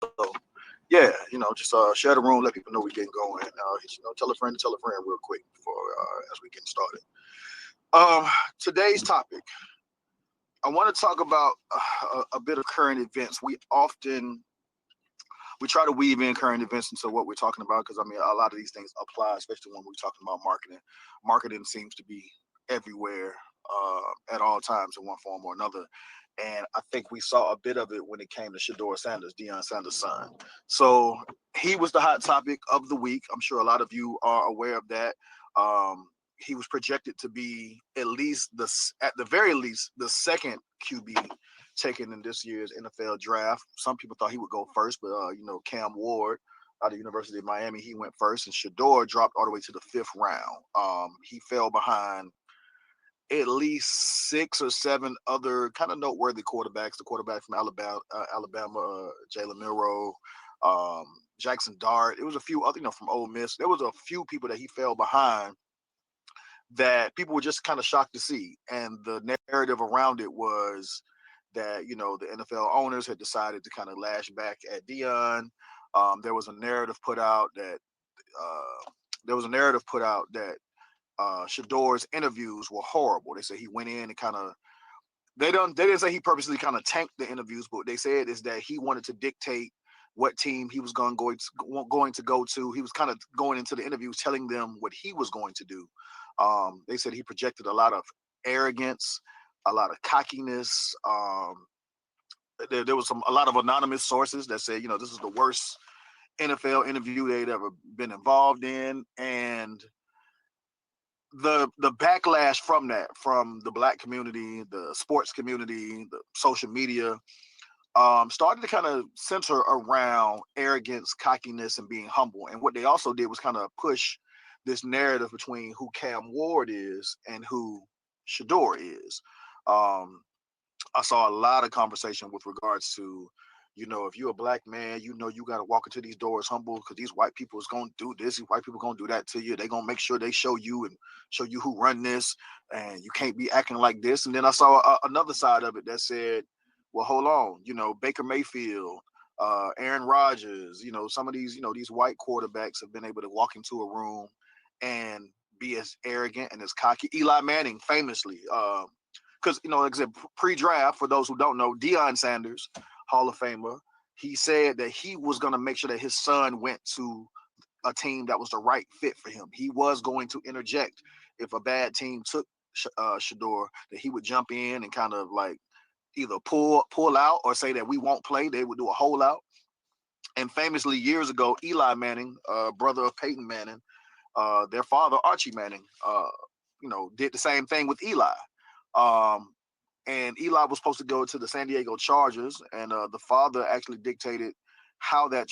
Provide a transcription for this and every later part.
So yeah, just share the room, let people know we're getting going. Tell a friend to tell a friend real quick before as we get started. Today's topic, I want to talk about a bit of current events. We try to weave in current events into what we're talking about because I mean a lot of these things apply, especially when we're talking about marketing. Marketing seems to be everywhere at all times in one form or another. And I think we saw a bit of it when it came to Shador Sanders, Deion Sanders' son. So he was the hot topic of the week. I'm sure a lot of you are aware of that. Um, he was projected to be at the very least, the second QB taken in this year's NFL draft. Some people thought he would go first, but Cam Ward out of the University of Miami, he went first, and Shador dropped all the way to the fifth round. He fell behind at least six or seven other kind of noteworthy quarterbacks. The quarterback from Alabama, Jalen Milroe, um, Jackson Dart. It was a few other, from Ole Miss. There was a few people that he fell behind that people were just kind of shocked to see. And the narrative around it was that the NFL owners had decided to kind of lash back at Dion. There was a narrative put out that uh, Shador's interviews were horrible. They said he went in and kind of they didn't say he purposely kind of tanked the interviews, but what they said is that he wanted to dictate what team he was going to go to. He was kind of going into the interviews telling them what he was going to do. They said he projected a lot of arrogance, a lot of cockiness. There was a lot of anonymous sources that said, this is the worst NFL interview they'd ever been involved in, and the backlash from that, from the black community, the sports community, the social media, started to kind of center around arrogance, cockiness, and being humble. And what they also did was kind of push this narrative between who Cam Ward is and who Shador is. Um, I saw a lot of conversation with regards to, if you're a black man, you got to walk into these doors humble because these white people is going to do this. These white people going to do that to you. They're going to make sure they show you and show you who run this, and you can't be acting like this. And then I saw another side of it that said, well, hold on, Baker Mayfield, Aaron Rodgers, some of these white quarterbacks have been able to walk into a room and be as arrogant and as cocky. Eli Manning famously, because like I said, pre-draft, for those who don't know, Deion Sanders, Hall of Famer, he said that he was going to make sure that his son went to a team that was the right fit for him. He was going to interject if a bad team took Shador, that he would jump in and kind of like either pull out or say that we won't play. They would do a holdout. And famously, years ago, Eli Manning, brother of Peyton Manning, their father Archie Manning, did the same thing with Eli. Um, and Eli was supposed to go to the San Diego Chargers, and the father actually dictated how that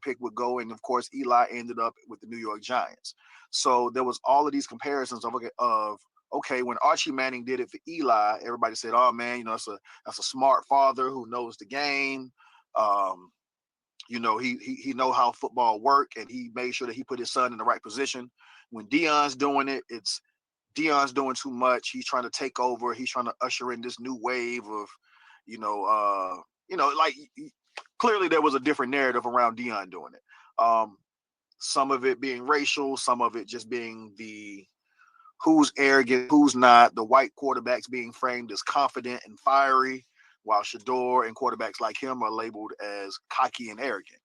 pick would go, and of course Eli ended up with the New York Giants. So there was all of these comparisons of okay, when Archie Manning did it for Eli, everybody said, "Oh man, that's a smart father who knows the game." Um, he know how football work, and he made sure that he put his son in the right position. When Dion's doing it, it's Dion's doing too much. He's trying to take over. He's trying to usher in this new wave of, you know, uh, like clearly there was a different narrative around Dion doing it. Some of it being racial, some of it just being the who's arrogant, who's not. The white quarterbacks being framed as confident and fiery, while Shador and quarterbacks like him are labeled as cocky and arrogant.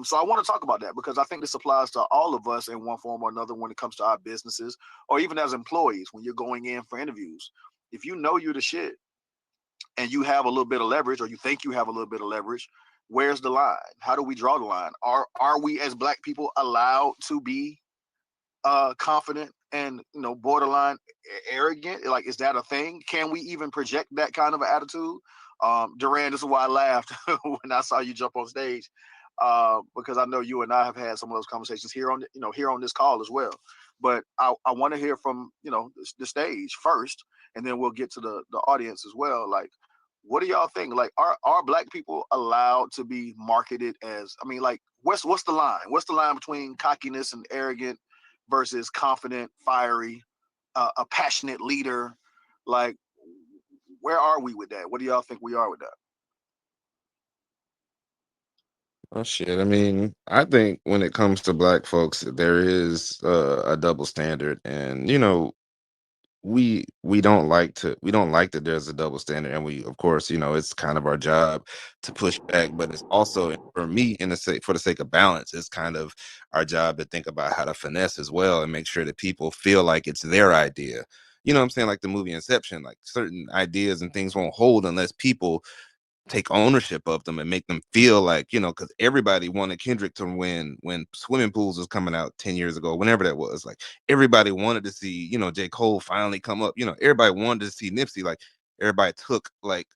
So I want to talk about that because I think this applies to all of us in one form or another when it comes to our businesses or even as employees when you're going in for interviews. If you know you're the shit and you have a little bit of leverage or you think you have a little bit of leverage, where's the line? How do we draw the line? Are we as black people allowed to be confident and borderline arrogant? Like, is that a thing? Can we even project that kind of an attitude? Duran, this is why I laughed when I saw you jump on stage, because I know you and I have had some of those conversations here on this call as well. But I want to hear from the stage first, and then we'll get to the audience as well. Like, what do y'all think? Like, are black people allowed to be marketed as? I mean, like, what's the line? What's the line between cockiness and arrogant versus confident, fiery, a passionate leader? Like, where are we with that? What do y'all think we are with that? Oh shit. I mean, I think when it comes to black folks, there is a double standard, and we don't like that there's a double standard, and we, of course, it's kind of our job to push back, but it's also, for me, for the sake of balance, it's kind of our job to think about how to finesse as well and make sure that people feel like it's their idea. You know what I'm saying? Like the movie Inception, like certain ideas and things won't hold unless people take ownership of them and make them feel like, because everybody wanted Kendrick to win when Swimming Pools was coming out 10 years ago, whenever that was. Like everybody wanted to see, J. Cole finally come up. Everybody wanted to see Nipsey. Like everybody took like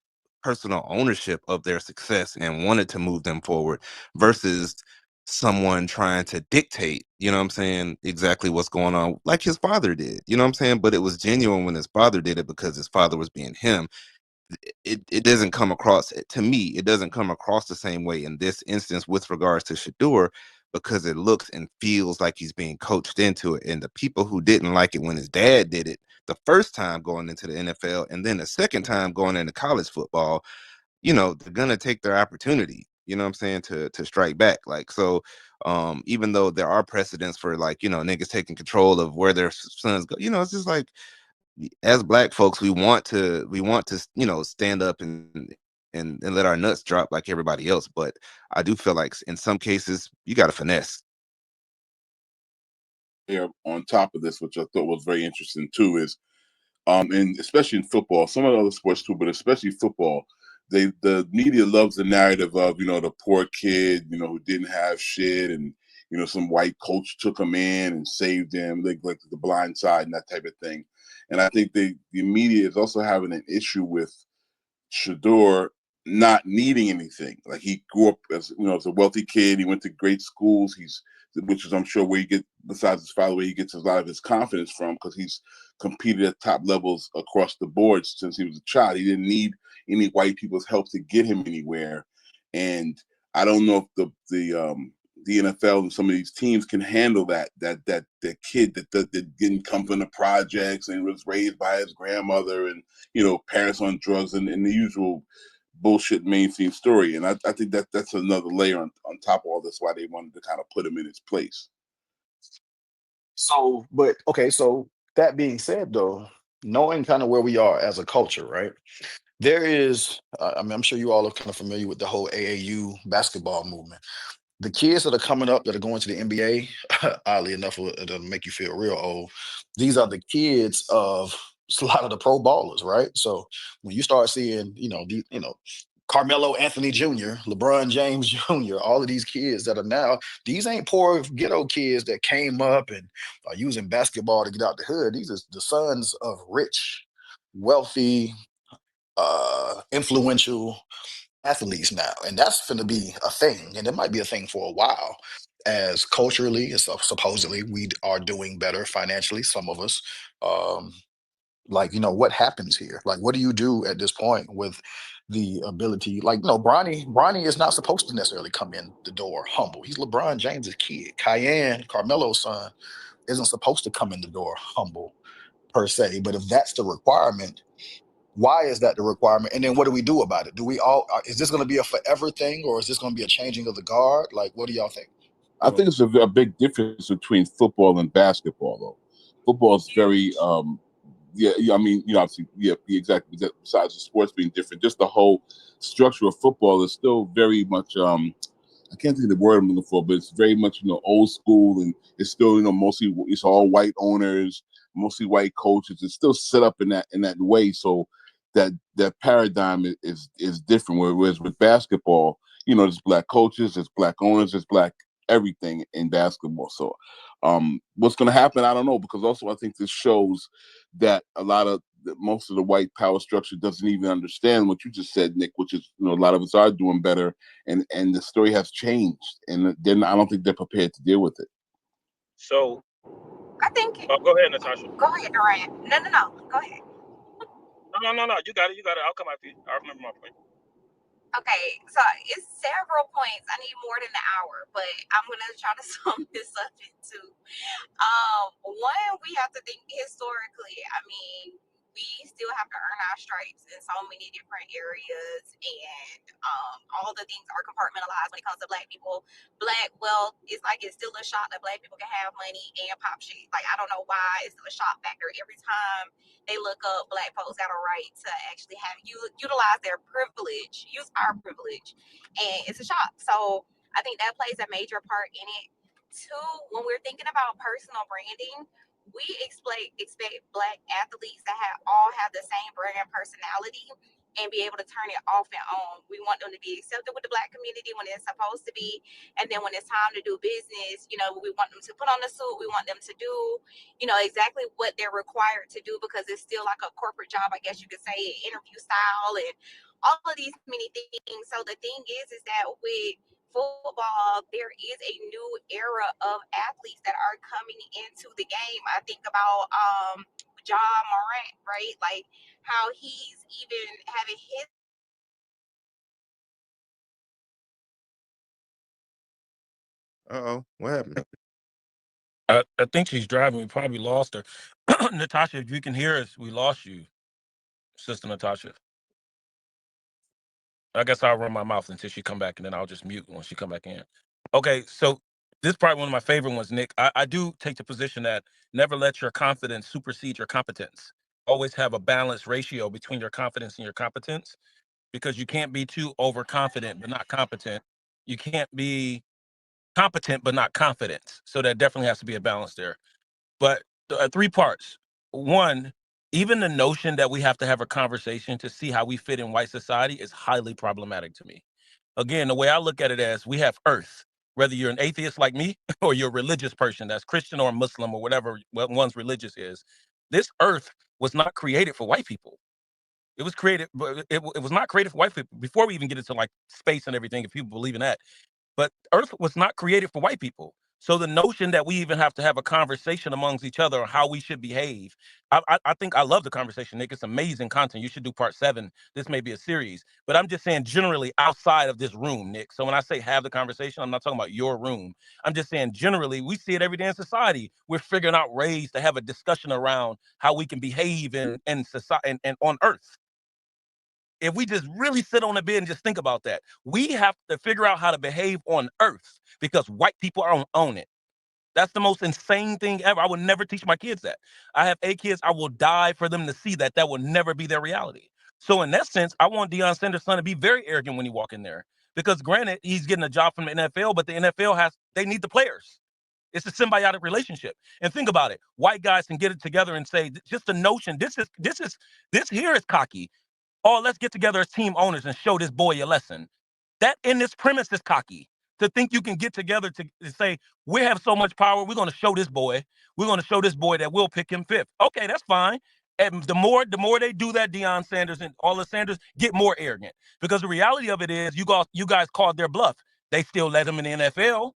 personal ownership of their success and wanted to move them forward versus someone trying to dictate, you know what I'm saying, exactly what's going on, like his father did, you know what I'm saying? But it was genuine when his father did it because his father was being him. It doesn't come across, to me, it doesn't come across the same way in this instance with regards to Shador, because it looks and feels like he's being coached into it. And the people who didn't like it when his dad did it the first time going into the NFL and then the second time going into college football, they're gonna take their opportunity, you know what I'm saying, to strike back. Like, so even though there are precedents for, like, niggas taking control of where their sons go, it's just like, as black folks, we want to stand up and let our nuts drop like everybody else. But I do feel like in some cases you got to finesse. Here on top of this, which I thought was very interesting too, is and especially in football, some of the other sports too, but especially football, the media loves the narrative of, the poor kid, who didn't have shit, and some white coach took him in and saved him, like the blind side and that type of thing. And I think the media is also having an issue with Shador not needing anything. Like he grew up as a wealthy kid. He went to great schools. Which is, I'm sure, where he get, besides his father, where he gets a lot of his confidence from, because he's competed at top levels across the board since he was a child. He didn't need any white people's help to get him anywhere. And I don't know if the NFL and some of these teams can handle that kid that didn't come from the projects and was raised by his grandmother and parents on drugs, and the usual bullshit mainstream story. And I think that's another layer on top of all this, why they wanted to kind of put him in his place. So, but okay, so that being said, though, knowing kind of where we are as a culture, right? There is, I mean, I'm sure you all are kind of familiar with the whole AAU basketball movement. The kids that are coming up that are going to the NBA, oddly enough, it'll make you feel real old. These are the kids of a lot of the pro ballers, right? So when you start seeing, Carmelo Anthony Jr., LeBron James Jr., all of these kids that are now, these ain't poor ghetto kids that came up and are using basketball to get out the hood. These are the sons of rich, wealthy, influential athletes now, and that's going to be a thing, and it might be a thing for a while. As culturally, as supposedly we are doing better financially, some of us. Um, like, what happens here? Like, what do you do at this point with the ability? Like, Bronny is not supposed to necessarily come in the door humble. He's LeBron James's kid. Cayenne, Carmelo's son, isn't supposed to come in the door humble per se. But if that's the requirement, why is that the requirement? And then what do we do about it? Do we all, is this going to be a forever thing, or is this going to be a changing of the guard? Like, what do y'all think? I think it's a big difference between football and basketball, though. Football is very, yeah. I mean, obviously, yeah, exactly. Besides the sports being different, just the whole structure of football is still very much I can't think of the word I'm looking for, but it's very much old school, and it's still mostly it's all white owners, mostly white coaches. It's still set up in that way, so that paradigm is different. Whereas with basketball, there's black coaches, there's black owners, there's black everything in basketball. So, what's going to happen? I don't know, because also I think this shows that most of the white power structure doesn't even understand what you just said, Nick, which is a lot of us are doing better, and the story has changed, and then I don't think they're prepared to deal with it. So, I think. go ahead, Natasha. Go ahead, Durant. No. Go ahead. No. You got it. You got it. I'll come after you. I remember my point. Okay, so it's several points. I need more than an hour, but I'm gonna try to sum this up into one. We have to think historically. I mean, we still have to earn our stripes in so many different areas, and all the things are compartmentalized when it comes to Black people. Black wealth is like, it's still a shock that Black people can have money and pop shit. Like, I don't know why it's still a shock factor every time they look up Black folks got a right to actually have utilize their privilege, use our privilege, and it's a shock. So I think that plays a major part in it. Two, when we're thinking about personal branding, we expect Black athletes to all have the same brand personality and be able to turn it off and on. We want them to be accepted with the Black community when it's supposed to be, and then when it's time to do business, we want them to put on the suit. We want them to do, exactly what they're required to do, because it's still like a corporate job, I guess you could say, interview style and all of these many things. So the thing is that with football, there is a new era of athletes that are coming into the game. I think about John Morant, right? Like how he's even having his Uh-oh, what happened? I think she's driving. We probably lost her. Natasha, if you can hear us, we lost you, Sister Natasha. I guess I'll run my mouth until she come back, and then I'll just mute when she come back in. Okay, so this is probably one of my favorite ones, Nick. I do take the position that never let your confidence supersede your competence. Always have a balanced ratio between your confidence and your competence, because you can't be too overconfident but not competent. You can't be competent but not confident. So there definitely has to be a balance there. But three parts. One, even the notion that we have to have a conversation to see how we fit in white society is highly problematic to me. Again, the way I look at it is we have earth, whether you're an atheist like me or you're a religious person that's Christian or Muslim or whatever one's religious is. This earth was not created for white people. It was created, but it was not created for white people before we even get into like space and everything, if people believe in that. But Earth was not created for white people. So the notion that we even have to have a conversation amongst each other on how we should behave, I think I love the conversation, Nick. It's amazing content. You should do part 7. This may be a series, but I'm just saying generally outside of this room, Nick. So when I say have the conversation, I'm not talking about your room. I'm just saying generally we see it every day in society. We're figuring out ways to have a discussion around how we can behave in society and on Earth. If we just really sit on the bed and just think about that, we have to figure out how to behave on Earth because white people don't own it. That's the most insane thing ever. I would never teach my kids that. I have 8 kids. I will die for them to see that. That will never be their reality. So in that sense, I want Deion Sanders' son to be very arrogant when he walk in there. Because granted, he's getting a job from the NFL, but the NFL they need the players. It's a symbiotic relationship. And think about it. White guys can get it together and say, just the notion, this here is cocky. Oh, let's get together as team owners and show this boy a lesson. That in this premise is cocky. To think you can get together to say, we have so much power, we're going to show this boy. We're going to show this boy that we'll pick him 5th. Okay, that's fine. And the more they do that, Deion Sanders and all the Sanders get more arrogant. Because the reality of it is, you guys called their bluff. They still let him in the NFL.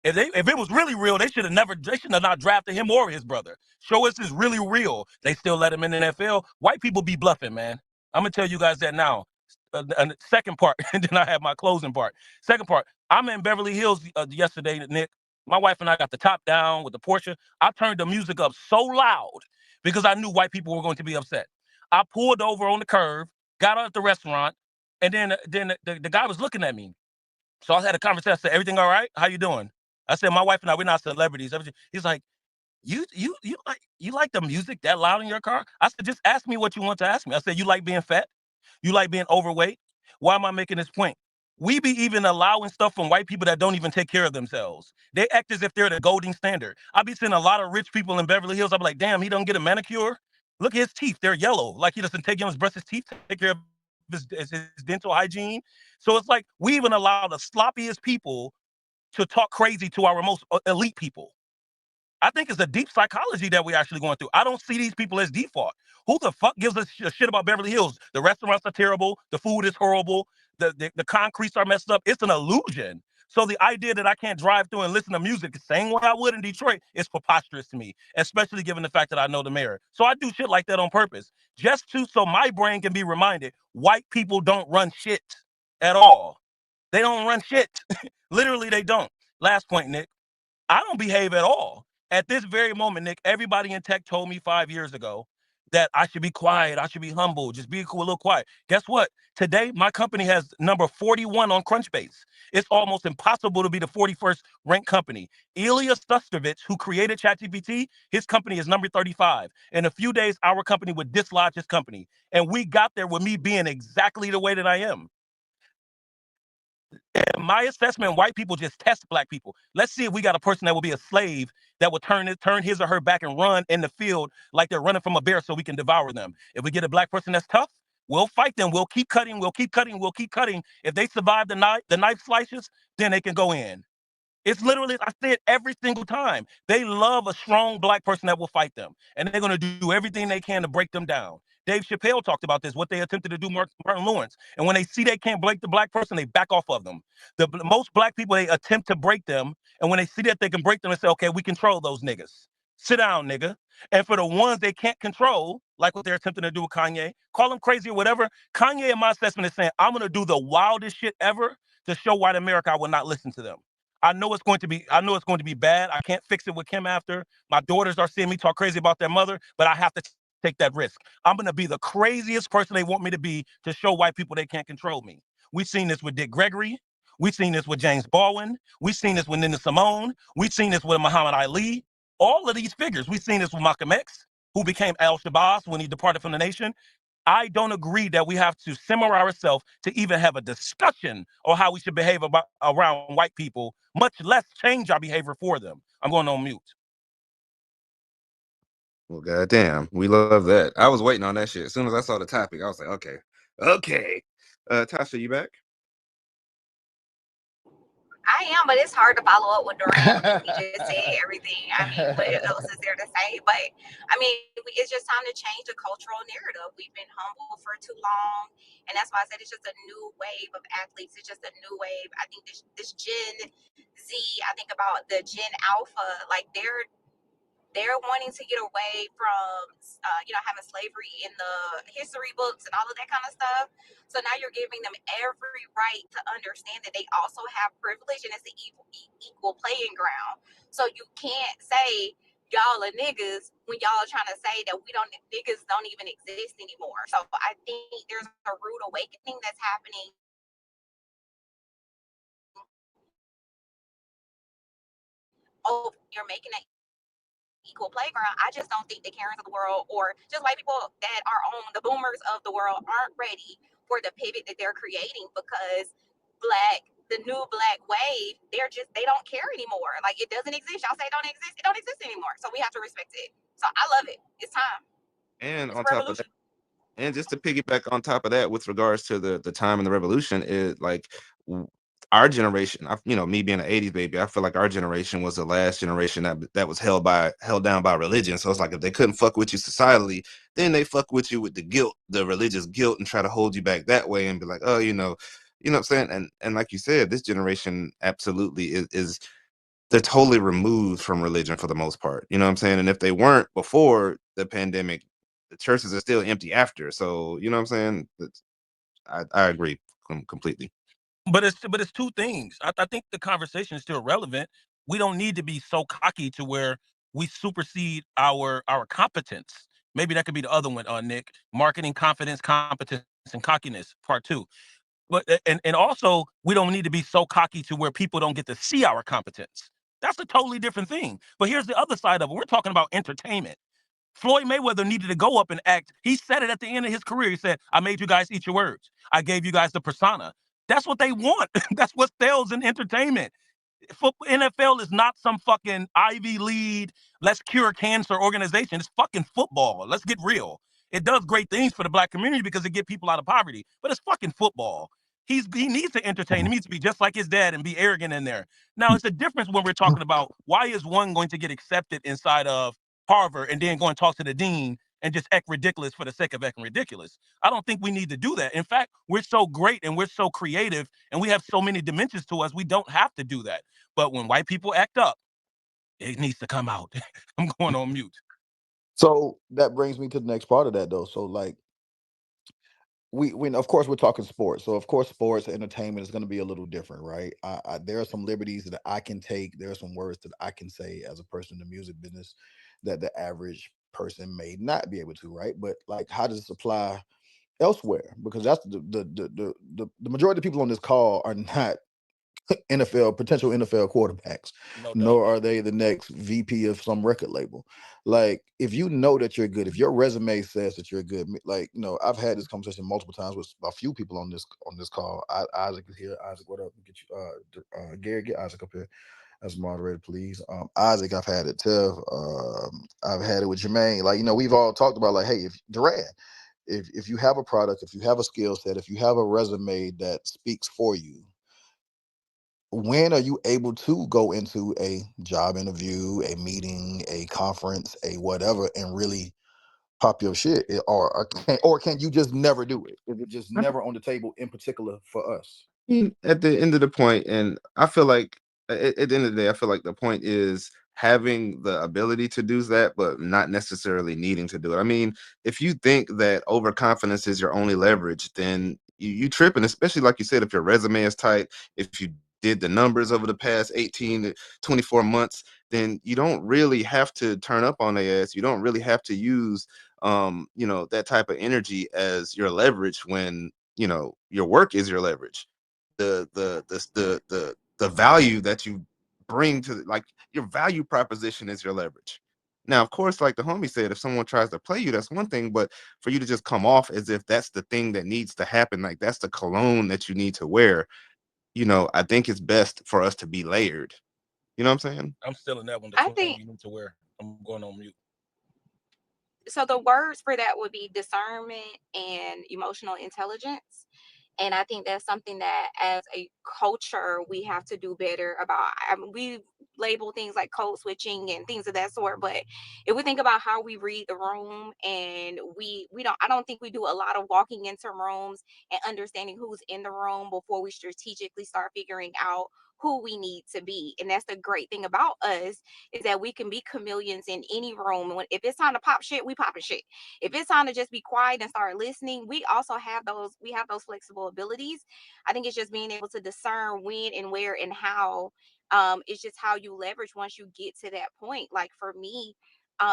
If it was really real, they should have not drafted him or his brother. Show us it's really real. They still let him in the NFL. White people be bluffing, man. I'm gonna tell you guys that now. And second part, and then I have my closing part. Second part, I'm in Beverly Hills yesterday, Nick. My wife and I got the top down with the Porsche. I turned the music up so loud because I knew white people were going to be upset. I pulled over on the curve, got out at the restaurant, and then the guy was looking at me. So I had a conversation. I said, "Everything all right? How you doing?" I said, "My wife and I, we're not celebrities." Everything. He's like, "You like the music that loud in your car?" I said, "Just ask me what you want to ask me." I said, "You like being fat? You like being overweight? Why am I making this point? We be even allowing stuff from white people that don't even take care of themselves. They act as if they're the golden standard. I be seeing a lot of rich people in Beverly Hills. I'm like, damn, he don't get a manicure. Look at his teeth; they're yellow. Like he doesn't take him brush his teeth, take care of his dental hygiene. So it's like we even allow the sloppiest people to talk crazy to our most elite people. I think it's a deep psychology that we're actually going through. I don't see these people as default. Who the fuck gives a shit about Beverly Hills? The restaurants are terrible. The food is horrible. The concretes are messed up. It's an illusion. So the idea that I can't drive through and listen to music the same way I would in Detroit is preposterous to me, especially given the fact that I know the mayor. So I do shit like that on purpose, just so my brain can be reminded white people don't run shit at all. They don't run shit. Literally, they don't. Last point, Nick. I don't behave at all. At this very moment, Nick, everybody in tech told me 5 years ago that I should be quiet, I should be humble, just be cool, a little quiet. Guess what? Today, my company has number 41 on Crunchbase. It's almost impossible to be the 41st ranked company. Ilya Sustavich, who created ChatGPT, his company is number 35. In a few days, our company would dislodge his company. And we got there with me being exactly the way that I am. And my assessment, white people just test black people. Let's see if we got a person that will be a slave that will turn his or her back and run in the field like they're running from a bear so we can devour them. If we get a black person that's tough, we'll fight them. We'll keep cutting. We'll keep cutting. We'll keep cutting. If they survive the knife slices, then they can go in. It's literally, I say it every single time. They love a strong black person that will fight them. And they're going to do everything they can to break them down. Dave Chappelle talked about this, what they attempted to do Martin Lawrence. And when they see they can't break the black person, they back off of them. Most black people, they attempt to break them. And when they see that they can break them, they say, okay, we control those niggas. Sit down, nigga. And for the ones they can't control, like what they're attempting to do with Kanye, call them crazy or whatever. Kanye, in my assessment, is saying, I'm going to do the wildest shit ever to show white America I will not listen to them. I know it's going to be bad. I can't fix it with Kim after. My daughters are seeing me talk crazy about their mother, but I have to take that risk. I'm going to be the craziest person they want me to be to show white people they can't control me. We've seen this with Dick Gregory. We've seen this with James Baldwin. We've seen this with Nina Simone. We've seen this with Muhammad Ali. All of these figures. We've seen this with Malcolm X, who became Al Shabazz when he departed from the nation. I don't agree that we have to simmer ourselves to even have a discussion on how we should behave around white people, much less change our behavior for them. I'm going on mute. Well, goddamn, we love that. I was waiting on that shit. As soon as I saw the topic, I was like, okay, okay. Tasha, you back? I am, but it's hard to follow up with Durant when we just said everything. I mean, what else is there to say? But I mean, it's just time to change the cultural narrative. We've been humble for too long, and that's why I said it's just a new wave of athletes. It's just a new wave. I think this Gen Z. I think about the Gen Alpha, like they're wanting to get away from having slavery in the history books and all of that kind of stuff. So now you're giving them every right to understand that they also have privilege and it's an equal playing ground. So you can't say y'all are niggas when y'all are trying to say that niggas don't even exist anymore. So I think there's a rude awakening that's happening. Oh, you're making an equal playground. I just don't think the Karens of the world or just white people that are on the boomers of the world aren't ready for the pivot that they're creating because the new black wave, they don't care anymore. Like it doesn't exist. Y'all say it don't exist. It don't exist anymore. So we have to respect it. So I love it. It's time. And It's a on top of that, revolution. and just to piggyback on top of that, with regards to the time and the revolution, is like our generation. Me being an '80s baby, I feel like our generation was the last generation that was held down by religion. So it's like if they couldn't fuck with you societally, then they fuck with you with the guilt, the religious guilt, and try to hold you back that way, and be like, oh, what I'm saying. And like you said, this generation absolutely is they're totally removed from religion for the most part. You know what I'm saying? And if they weren't before the pandemic, the churches are still empty after. So, you know what I'm saying? I agree completely. But it's two things. I think the conversation is still relevant. We don't need to be so cocky to where we supersede our competence. Maybe that could be the other one, Nick. Marketing, confidence, competence, and cockiness, part two. And also we don't need to be so cocky to where people don't get to see our competence. That's a totally different thing. But here's the other side of it. We're talking about entertainment. Floyd Mayweather needed to go up and act. He said it at the end of his career. He said, I made you guys eat your words. I gave you guys the persona. That's what they want. That's what sells in entertainment. NFL is not some fucking Ivy League, let's cure cancer organization. It's fucking football. Let's get real. It does great things for the black community because it gets people out of poverty, but it's fucking football. He needs to entertain. He needs to be just like his dad and be arrogant in there. Now, it's a difference when we're talking about why is one going to get accepted inside of Harvard and then go and talk to the dean and just act ridiculous for the sake of acting ridiculous. I don't think we need to do that. In fact, we're so great and we're so creative and we have so many dimensions to us, we don't have to do that. But when white people act up, it needs to come out. I'm going on mute. So that brings me to the next part of that, though. So, like, we of course we're talking sports, so of course sports entertainment is going to be a little different, right? There are some liberties that I can take. There are some words that I can say as a person in the music business that the average person may not be able to, right? But like, how does this apply elsewhere? Because that's the majority of the people on this call are not potential NFL quarterbacks, No doubt. nor are they the next VP of some record label. Like, if you know that you're good, if your resume says that you're good, like, I've had this conversation multiple times with a few people on this call. Isaac is here. Isaac, what up? Get you, Gary, get Isaac up here as moderator, please. Isaac, I've had it. Tev, I've had it with Jermaine. Like, we've all talked about, like, hey, if Duran, if you have a product, if you have a skill set, if you have a resume that speaks for you, when are you able to go into a job interview, a meeting, a conference, a whatever, and really pop your shit? Or can you just never do it? Is it just never on the table, in particular for us? At the end of the point, and I feel like at the end of the day, I feel like the point is having the ability to do that, but not necessarily needing to do it. I mean, if you think that overconfidence is your only leverage, then you tripping, especially like you said, if your resume is tight, if you did the numbers over the past 18 to 24 months, then you don't really have to turn up on their ass. You don't really have to use that type of energy as your leverage when your work is your leverage. The value that you bring to like your value proposition is your leverage. Now, of course, like the homie said, if someone tries to play you, that's one thing, but for you to just come off as if that's the thing that needs to happen, like that's the cologne that you need to wear, I think it's best for us to be layered. You know what I'm saying? I'm still in that one. The I cologne think you need to wear. I'm going on mute. so. The words for that would be discernment and emotional intelligence. And I think that's something that as a culture, we have to do better about. I mean, we label things like code switching and things of that sort. But if we think about how we read the room, and we don't, I don't think we do a lot of walking into rooms and understanding who's in the room before we strategically start figuring out who we need to be. And that's the great thing about us, is that we can be chameleons in any room. And if it's time to pop shit, we popping shit. If it's time to just be quiet and start listening, we also have those flexible abilities. I think it's just being able to discern when and where and how. It's just how you leverage once you get to that point. Like for me,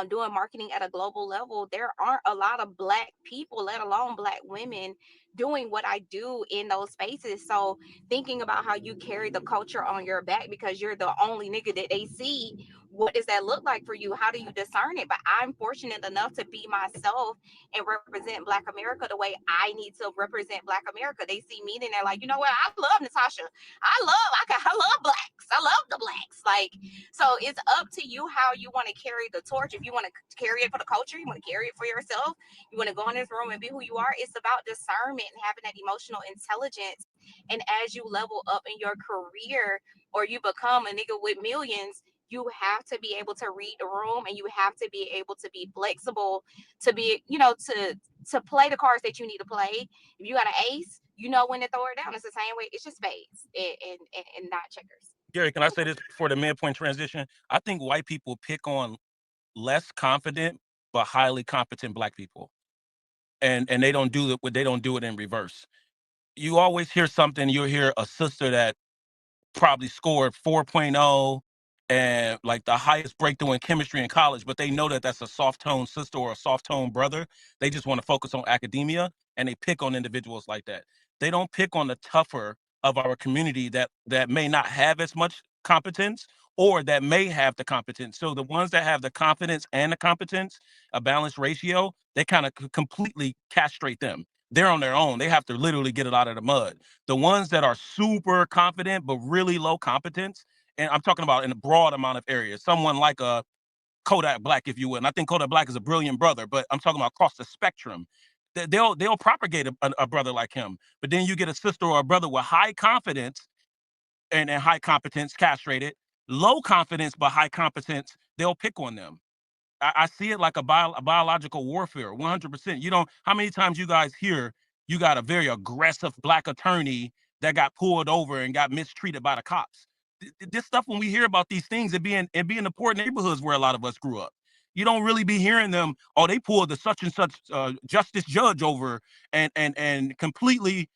doing marketing at a global level, there aren't a lot of Black people, let alone Black women, doing what I do in those spaces. So thinking about how you carry the culture on your back because you're the only nigga that they see, what does that look like for you? How do you discern it? But I'm fortunate enough to be myself and represent Black America the way I need to represent Black America. They see me and they're like, you know what? I love Natasha. I love Blacks. I love the Blacks. Like, so it's up to you how you want to carry the torch. If you want to carry it for the culture, you want to carry it for yourself, you want to go in this room and be who you are. It's about discernment and having that emotional intelligence. And as you level up in your career or you become a nigga with millions, you have to be able to read the room, and you have to be able to be flexible, to be, to play the cards that you need to play. If you got an ace, you know when to throw it down. It's the same way. It's just spades and not checkers. Gary, can I say this before the midpoint transition? I think white people pick on less confident but highly competent Black people, and they don't do it in reverse. You always hear something. You'll hear a sister that probably scored 4.0 and like the highest breakthrough in chemistry in college, but they know that that's a soft tone sister or a soft tone brother. They just want to focus on academia, and they pick on individuals like that. They don't pick on the tougher of our community that may not have as much competence or that may have the competence. So the ones that have the confidence and the competence, a balanced ratio, they kind of completely castrate them. They're on their own. They have to literally get it out of the mud. The ones that are super confident but really low competence, and I'm talking about in a broad amount of areas, someone like a Kodak Black, if you will. And I think Kodak Black is a brilliant brother, but I'm talking about across the spectrum. They'll propagate a brother like him. But then you get a sister or a brother with high confidence and high competence castrated, low confidence but high competence, they'll pick on them. I see it like a biological warfare, 100%. You don't, how many times you guys hear you got a very aggressive Black attorney that got pulled over and got mistreated by the cops? This stuff, when we hear about these things, it be in the poor neighborhoods where a lot of us grew up. You don't really be hearing them, oh, they pulled the such and such justice judge over and completely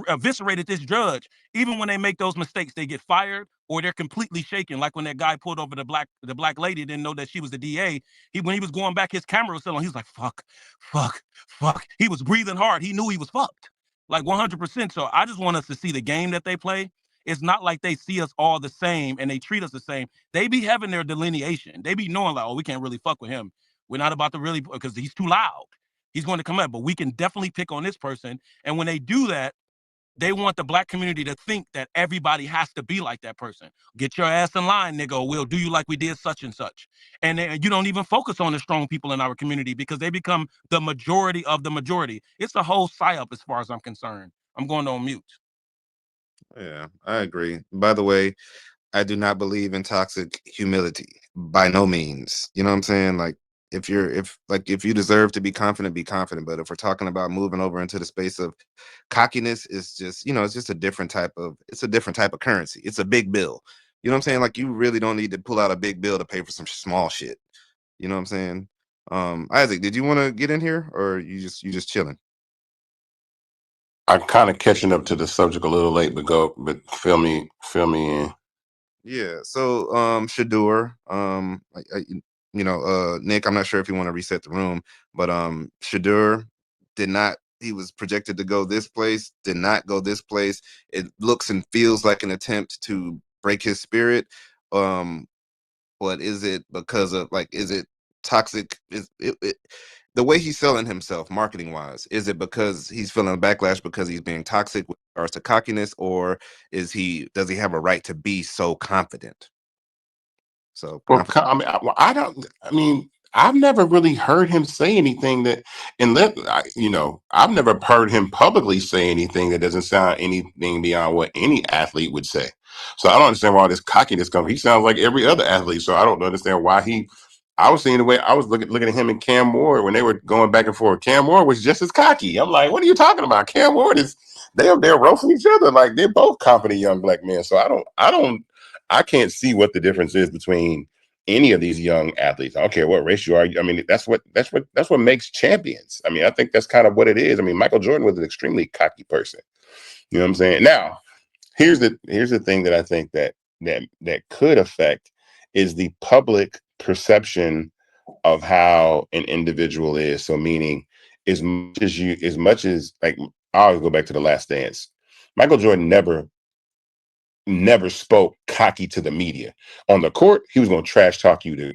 eviscerated this judge. Even when they make those mistakes, they get fired or they're completely shaken. Like when that guy pulled over the black lady, didn't know that she was the DA. When he was going back, his camera was still on. He was like, "Fuck, fuck, fuck." He was breathing hard. He knew he was fucked, like 100%. So I just want us to see the game that they play. It's not like they see us all the same and they treat us the same. They be having their delineation. They be knowing like, oh, we can't really fuck with him. We're not about to really, because he's too loud. He's going to come up, but we can definitely pick on this person. And when they do that, they want the black community to think that everybody has to be like that person. Get your ass in line, nigga, or we'll do you like we did such and such. And you don't even focus on the strong people in our community because they become the majority of the majority. It's a whole psyop as far as I'm concerned. I'm going on mute. Yeah, I agree. By the way, I do not believe in toxic humility by no means. You know what I'm saying? Like if you deserve to be confident, be confident. But if we're talking about moving over into the space of cockiness, it's just, it's just a different type of currency. It's a big bill. You know what I'm saying? Like you really don't need to pull out a big bill to pay for some small shit. You know what I'm saying? Isaac, did you want to get in here or you just chilling? I'm kind of catching up to the subject a little late, but fill me in. Yeah. So, Shadur, Nick, I'm not sure if you want to reset the room, but Shadur did not. He was projected to go this place, did not go this place. It looks and feels like an attempt to break his spirit. Um, but is it because of like, is it toxic? The way he's selling himself marketing wise, is it because he's feeling a backlash because he's being toxic with regards to cockiness, or does he have a right to be so confident? So Well, I don't. I mean, I've never really heard him say anything that, I've never heard him publicly say anything that doesn't sound anything beyond what any athlete would say. So I don't understand why all this cockiness comes. He sounds like every other athlete. So I don't understand why he. I was seeing the way I was looking at him and Cam Moore when they were going back and forth. Cam Moore was just as cocky. I'm like, what are you talking about? Cam Moore is they're roasting each other like they're both confident young black men. So I can't see what the difference is between any of these young athletes. I don't care what race you are. I mean, that's what makes champions. I mean, I think that's kind of what it is. I mean, Michael Jordan was an extremely cocky person. You know what I'm saying? Now, here's the thing that I think that could affect is the public perception of how an individual is. So meaning as much as like I always go back to the Last Dance. Michael Jordan never spoke cocky to the media. On the court, he was going to trash talk you to,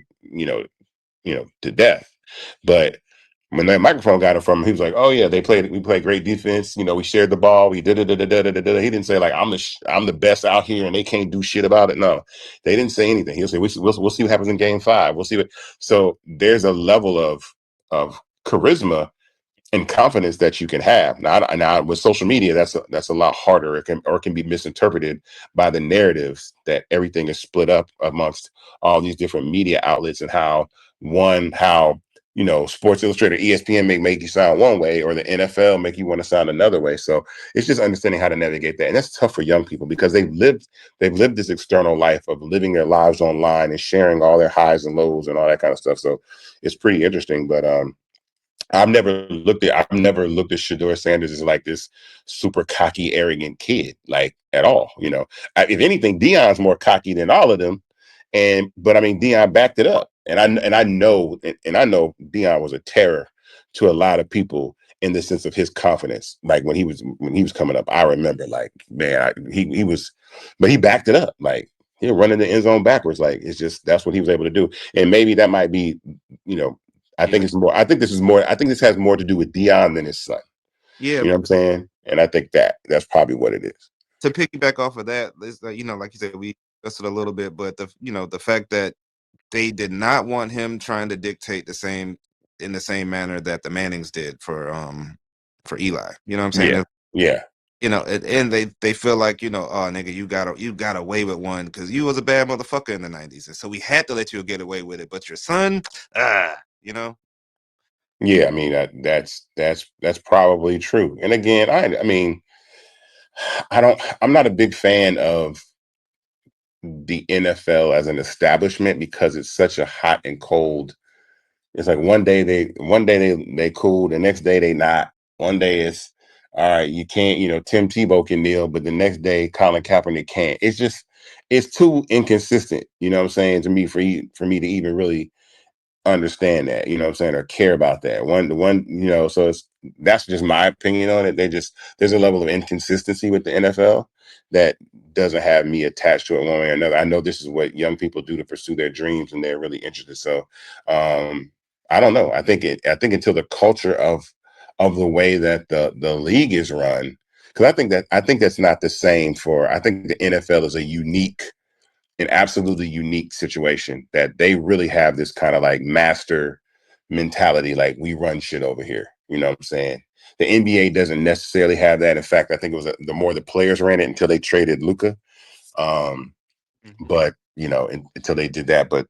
to death. But when that microphone got it from him, he was like, "Oh yeah, we played great defense. We shared the ball. We did it. He didn't say like I'm the best out here and they can't do shit about it. No, they didn't say anything. He'll say we'll see what happens in game 5. We'll see what. So there's a level of charisma and confidence that you can have. Now with social media, that's a lot harder. It can be misinterpreted by the narratives that everything is split up amongst all these different media outlets and how Sports Illustrated, ESPN make you sound one way, or the NFL make you want to sound another way. So it's just understanding how to navigate that, and that's tough for young people because they've lived this external life of living their lives online and sharing all their highs and lows and all that kind of stuff. So it's pretty interesting, but I've never looked at Shador Sanders as like this super cocky, arrogant kid, like at all. If anything, Deion's more cocky than all of them, but I mean, Deion backed it up, and I know Deion was a terror to a lot of people in the sense of his confidence. Like when he was coming up, I remember like man, he was, but he backed it up. Like he'll run in the end zone backwards. Like it's just that's what he was able to do, and maybe that might be, you know I Yeah. think it's more. I think this is more. I think this has more to do with Dion than his son. Yeah. You know what I'm saying? And I think that's probably what it is. To piggyback off of that, like you said, we discussed it a little bit, but the fact that they did not want him trying to dictate in the same manner that the Mannings did for Eli. You know what I'm saying? Yeah, yeah, And they feel like, oh nigga, you got away with one because you was a bad motherfucker in the 90s. And so we had to let you get away with it. But your son, you know? yeah. I mean, that's probably true. And again, I mean, I'm not a big fan of the NFL as an establishment because it's such a hot and cold. It's like one day they cool, the next day they not. One day it's all right, you can't, Tim Tebow can kneel, but the next day Colin Kaepernick can't. It's too inconsistent, you know what I'm saying, to me, for me to even really understand that, you know what I'm saying, or care about that. So that's just my opinion on it. There's a level of inconsistency with the NFL that doesn't have me attached to it one way or another. I know this is what young people do to pursue their dreams and they're really interested. So I don't know. I think until the culture of the way that the league is run, because I think that's not the same I think the NFL is an absolutely unique situation that they really have this kind of like master mentality, like we run shit over here. You know what I'm saying? The NBA doesn't necessarily have that. In fact, I think it was the more the players ran it until they traded Luka. But until they did that, but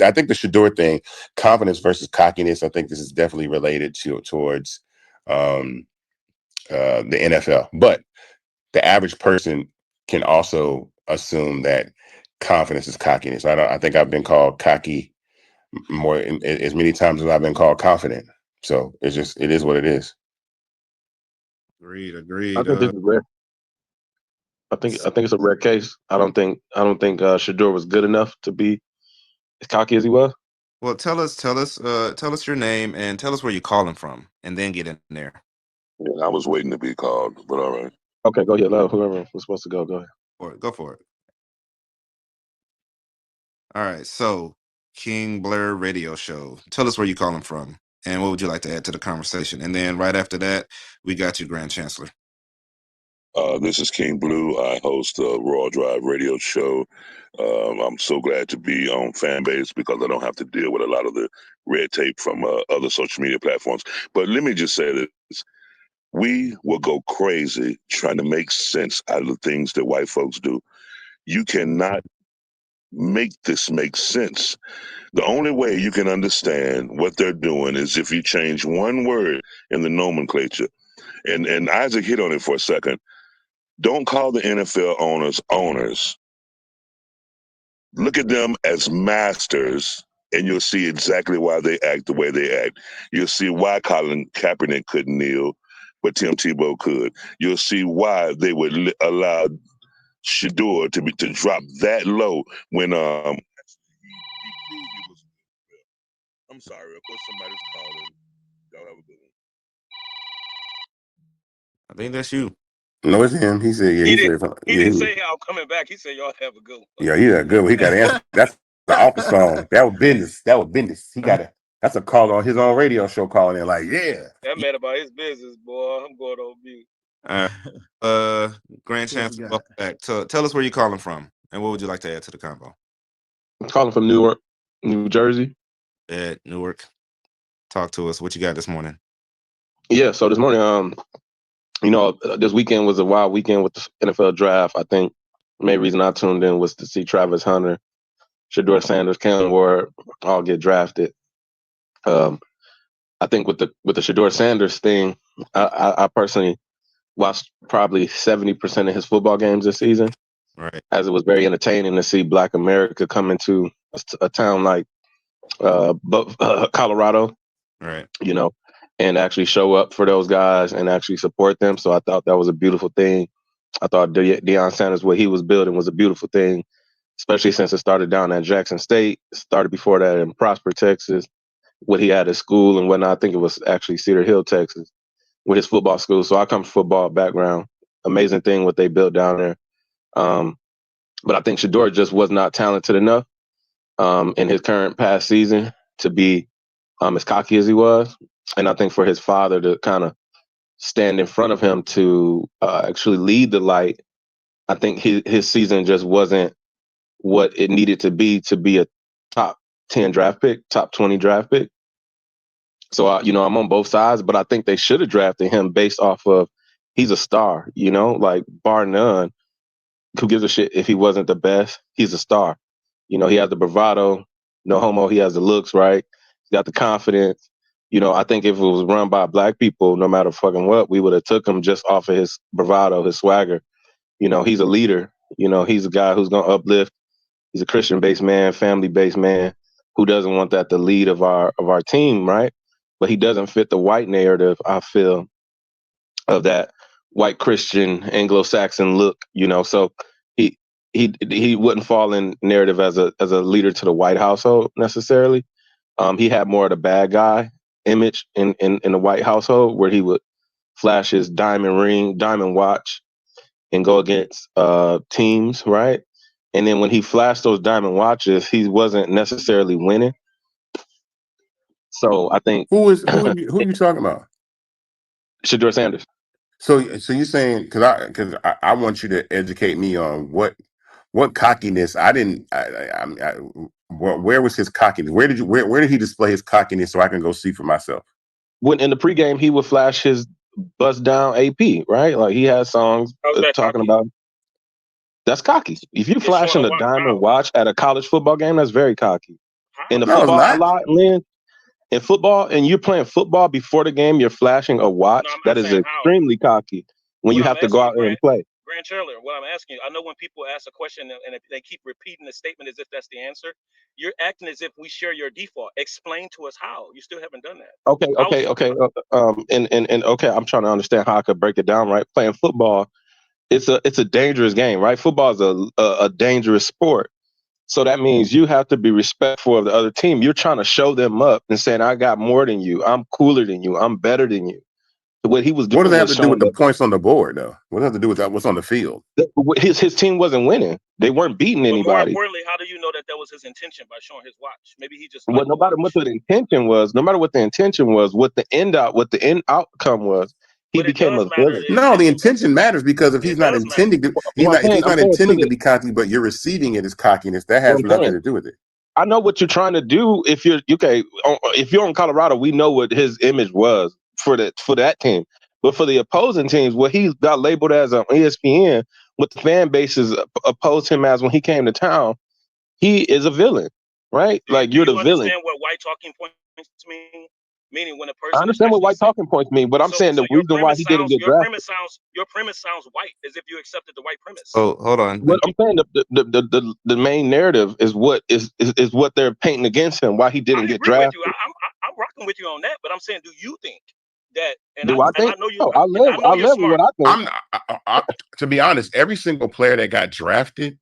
I think the Shador thing, confidence versus cockiness. I think this is definitely related towards the NFL, but the average person can also assume that confidence is cockiness. I think I've been called cocky more as many times as I've been called confident. So it is what it is. Agreed. I think this is rare. I think it's a rare case. I don't think Shador was good enough to be as cocky as he was. Well, tell us your name and tell us where you're calling from, and then get in there. Yeah, I was waiting to be called, but all right. Okay, go ahead. Whoever was supposed to go ahead. Go for it. All right. So, King Blair Radio Show. Tell us where you're calling from, and what would you like to add to the conversation? And then right after that, we got you, Grand Chancellor. This is King Blue. I host a Raw Drive radio show. I'm so glad to be on Fanbase because I don't have to deal with a lot of the red tape from other social media platforms. But let me just say this. We will go crazy trying to make sense out of the things that white folks do. You cannot make this make sense. The only way you can understand what they're doing is if you change one word in the nomenclature. And Isaac hit on it for a second. Don't call the NFL owners owners. Look at them as masters, and you'll see exactly why they act the way they act. You'll see why Colin Kaepernick couldn't kneel, but Tim Tebow could. You'll see why they would allow Shador to drop that low when he proved he was. I'm sorry, of course somebody's calling. Y'all have a good one. I think that's you. No, it's him. He said, yeah, He he didn't. said, He didn't say I'm coming back. He said y'all have a good one. yeah, he a good one. He got to answer. That's the office phone. That was business. That's a call on his own radio show calling in like, yeah. That man about his business, boy. I'm going on mute. All right. Grand Chancellor, welcome back. Tell us where you're calling from, and what would you like to add to the convo? I'm calling from Newark, New Jersey. At Newark. Talk to us. What you got this morning? Yeah, so this morning, this weekend was a wild weekend with the NFL draft. I think the main reason I tuned in was to see Travis Hunter, Shador Sanders, Cam Ward all get drafted. I think with the Shador Sanders thing, I personally watched probably 70% of his football games this season, Right. as it was very entertaining to see Black America come into a town like Colorado, Right. and actually show up for those guys and actually support them. So I thought that was a beautiful thing. I thought Deion Sanders, what he was building, was a beautiful thing, especially since it started down at Jackson State, started before that in Prosper, Texas, what he had at school and whatnot. I think it was actually Cedar Hill, Texas, with his football school. So I come from football background. Amazing thing what they built down there. But I think Shador just was not talented enough in his current past season to be as cocky as he was. And I think for his father to kind of stand in front of him to actually lead the light, I think his season just wasn't what it needed to be a top 10 draft pick, top 20 draft pick. So, I'm on both sides, but I think they should have drafted him based off of he's a star, like bar none. Who gives a shit if he wasn't the best? He's a star. He has the bravado, no homo. He has the looks, right? He's got the confidence. I think if it was run by black people, no matter fucking what, we would have took him just off of his bravado, his swagger. He's a leader. He's a guy who's going to uplift. He's a Christian-based man, family-based man who doesn't want that the lead of our team, right? But he doesn't fit the white narrative, I feel, of that white Christian Anglo-Saxon look, so he he wouldn't fall in narrative as a leader to the white household necessarily. He had more of the bad guy image in the white household, where he would flash his diamond ring, diamond watch, and go against teams, right? And then when he flashed those diamond watches, he wasn't necessarily winning. So I think Who are you talking about? Shedeur Sanders. So you're saying, because I want you to educate me on what cockiness. Where was his cockiness? Where did he display his cockiness so I can go see for myself? When in the pregame, he would flash his bust down AP, right? Like he had songs How's that talking cocky? about. That's cocky. If you It's showing flashing a what? diamond How? watch at a college football game, that's very cocky. In How? the No, it's football a not. lot, Lynn, in football, and you're playing football before the game, you're flashing a No, watch. I'm That is saying how. extremely cocky when What you I'm have to go asking you, out there and play. Grant Chandler, what I'm asking you, I know when people ask a question and if they keep repeating the statement as if that's the answer, you're acting as if we share your default. Explain to us how. You still haven't done that. Okay, How's okay, okay. And okay, I'm trying to understand how I could break it down. Right, playing football, it's a dangerous game. Right, football is a dangerous sport. So that means you have to be respectful of the other team. You're trying to show them up and saying, "I got more than you. I'm cooler than you. I'm better than you." What he was What does doing that have was to do with showing the that points on the board, though? What does that have to do with that? What's on the field? his team wasn't winning. They weren't beating but more anybody. importantly, how do you know that that was his intention by showing his watch? Maybe he just Well, liked no the matter what watch. the intention was, what the end outcome was, he But it became does a matter villain. the No, the intention, brother. intention matters, because if he's It not does matter. intending to, What I'm if saying, he's I'm not saying to intending to the be cocky, but you're receiving it as cockiness, that what has I'm nothing saying. to do with it. I know what you're trying to do. If you're okay, if you're in Colorado, we know what his image was for that team. But for the opposing teams, what he got labeled as on ESPN, what the fan bases opposed him as when he came to town, he is a villain, right? Like Do you're the you villain. understand what white talking points mean? Meaning when a I person is understand what actually white saying. talking points mean, but I'm saying So the reason why he didn't get drafted. your premise sounds white, as if you accepted the white premise. Oh, hold on. What I'm saying, the main narrative is what is what they're painting against him. Why he didn't I get agree with you. drafted. I'm rocking with you on that. But I'm saying, do you think that? Do I And think? I know you. No, I know I you're live with smart. what I think. To be honest, every single player that got drafted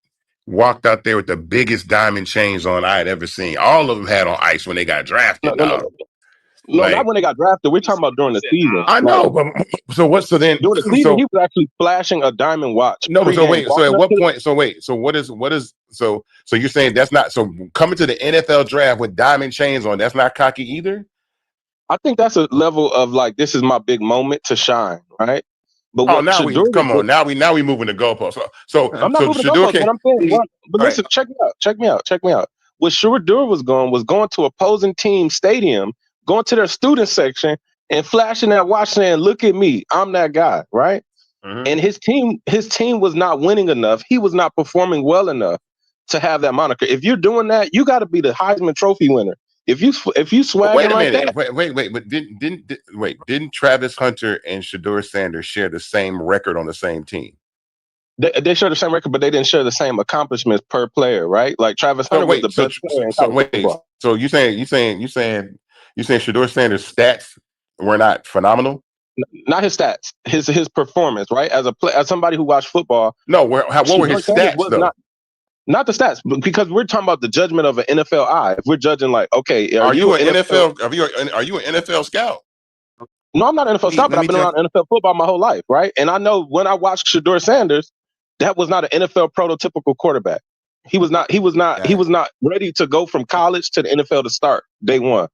walked out there with the biggest diamond chains on I had ever seen. All of them had on ice when they got No, drafted, no, no, dog. no, no, not Like, when they got drafted. We're He talking said, about during he the said, season. I Like know, but so then, during the season, he so was actually flashing a diamond watch no, but so pregame, wait, so at walking up what to point? So wait, so so you're saying that's not, so coming to the NFL draft with diamond chains on, that's not cocky either? I think that's a level of like, this is my big moment to shine, right? But Oh, what now we Shador was come on. Now we moving the goalpost. I'm not So moving the Shador goalposts. What can. I'm saying, but All right. listen, check me out. What Shador was going to opposing team stadium, going to their student section and flashing that watch saying, "Look at me, I'm that guy," right? Mhm. And his team was not winning enough. He was not performing well enough to have that moniker. If you're doing that, you got to be the Heisman Trophy winner. If you But wait swagging a like minute. that, Wait. But didn't Travis Hunter and Shador Sanders share the same record on the same team? they share the same record, but they didn't share the same accomplishments per player, right? Like Travis So Hunter was wait. the best player in So college wait. football. So you saying Shador Sanders' stats were not phenomenal? Not his stats, his performance, right? As somebody who watched football, No. What were Shador his Sanders stats was though? not the stats, because we're talking about the judgment of an NFL eye. If we're judging like, okay, are Are you you an an NFL? NFL? Are you an NFL scout? No, I'm not an NFL scout, Let but I've me been jump. around NFL football my whole life, right? And I know when I watched Shador Sanders, that was not an NFL prototypical quarterback. He was not. He was not. He Got it. was not ready to go from college to the NFL to start day one.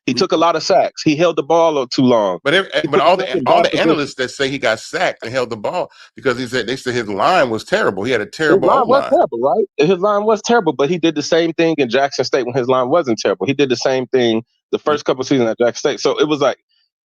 He took a lot of sacks. He held the ball too long. He But put himself in all bad the positions. analysts that say he got sacked and held the ball because they said his line was terrible. He had a His terrible O line was line. terrible, right? His line was terrible, but he did the same thing in Jackson State when his line wasn't terrible. He did the same thing the first couple seasons at Jackson State. So it was like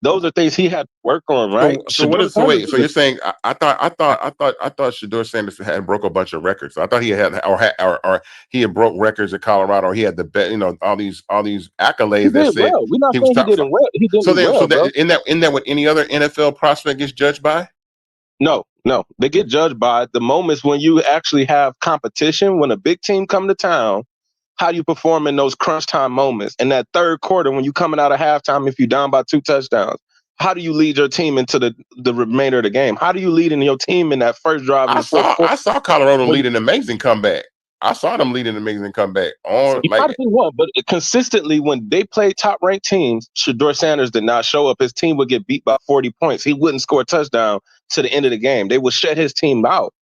those are things he had to work on, right? So what Shador is so Sanders wait? So is you're saying I thought Shador Sanders had broke a bunch of records. I thought he or he had broke records at Colorado. Or he had the bet, all these he accolades that did said well. We're not he was saying he top five. didn't well. He So didn't then well, bro. in that what any other NFL prospect gets judged by? No, no. They get judged by the moments when you actually have competition, when a big team come to town, how you perform in those crunch time moments. In that third quarter, when you coming out of halftime, if you down by 2 touchdowns, how do you lead your team into the remainder of the game? How do you lead in your team in that first drive in the fourth quarter? I saw Colorado lead an amazing comeback. I saw them lead an amazing comeback on You might have been one, but consistently when they played top ranked teams, Shador Sanders did not show up. His team would get beat by 40 points. He wouldn't score a touchdown to the end of the game. They would shut his team out.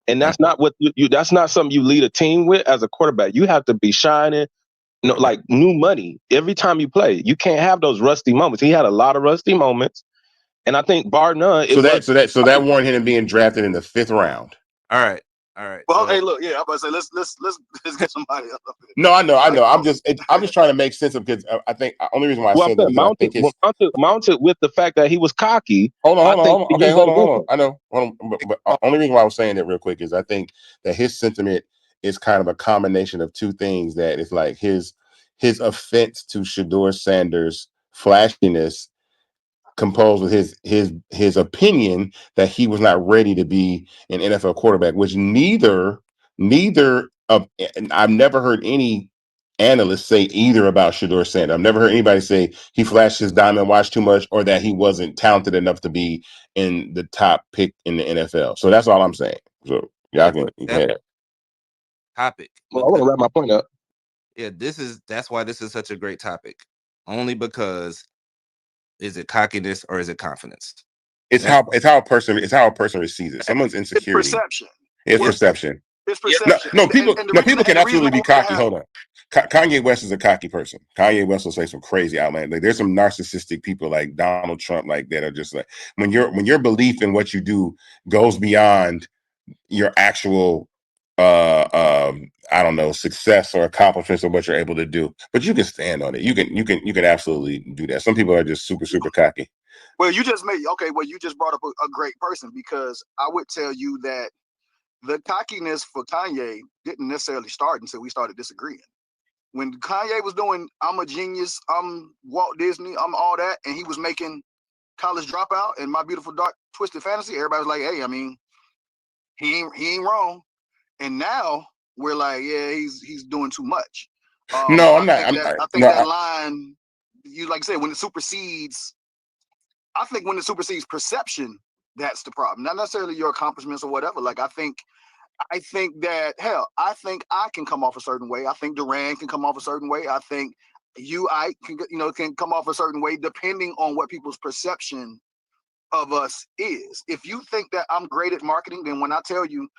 And that's not what that's not something you lead a team with as a quarterback. You have to be shining, like new money every time you play. You can't have those rusty moments. He had a lot of rusty moments. And I think bar none, that warranted him being drafted in the 5th round. All right. Well, hey, look, yeah, I'm about to say let's get somebody else. No, I know. I'm just trying to make sense of, because I think the only reason why I said that, I think it's mounted with the fact that he was cocky. Hold on. I know. But only reason why I was saying that real quick is I think that his sentiment is kind of a combination of two things. That it's like his offense to Shador Sanders' flashiness composed with his opinion that he was not ready to be an NFL quarterback, which neither of, and I've never heard any analyst say either about Shador Sanders. I've never heard anybody say he flashed his diamond watch too much or that he wasn't talented enough to be in the top pick in the NFL. So that's all I'm saying. So y'all can have that topic. Well, I want to wrap my point up. Yeah, that's why this is such a great topic. Only because, is it cockiness or is it confidence? It's how a person receives it. Someone's insecurity. It's perception. It's perception. It's perception. No, people can absolutely be cocky. Hold on. Kanye West is a cocky person. Kanye West will say some crazy outland. Like, there's some narcissistic people like Donald Trump, like that, are just like, when your belief in what you do goes beyond your actual I don't know, success or accomplishments of what you're able to do. But you can stand on it. You can absolutely do that. Some people are just super, super cocky. Well, you just brought up a great person, because I would tell you that the cockiness for Kanye didn't necessarily start until we started disagreeing. When Kanye was doing, I'm a genius, I'm Walt Disney, I'm all that, and he was making College Dropout and My Beautiful Dark Twisted Fantasy, everybody was like, hey, I mean, he ain't wrong. And now we're like, yeah, he's doing too much. No, I'm not. I think that line, you like I said, when it supersedes, I think when it supersedes perception, that's the problem. Not necessarily your accomplishments or whatever. Like, I think that, hell, I think I can come off a certain way. I think Duran can come off a certain way. I think I can come off a certain way, depending on what people's perception of us is. If you think that I'm great at marketing, then when I tell you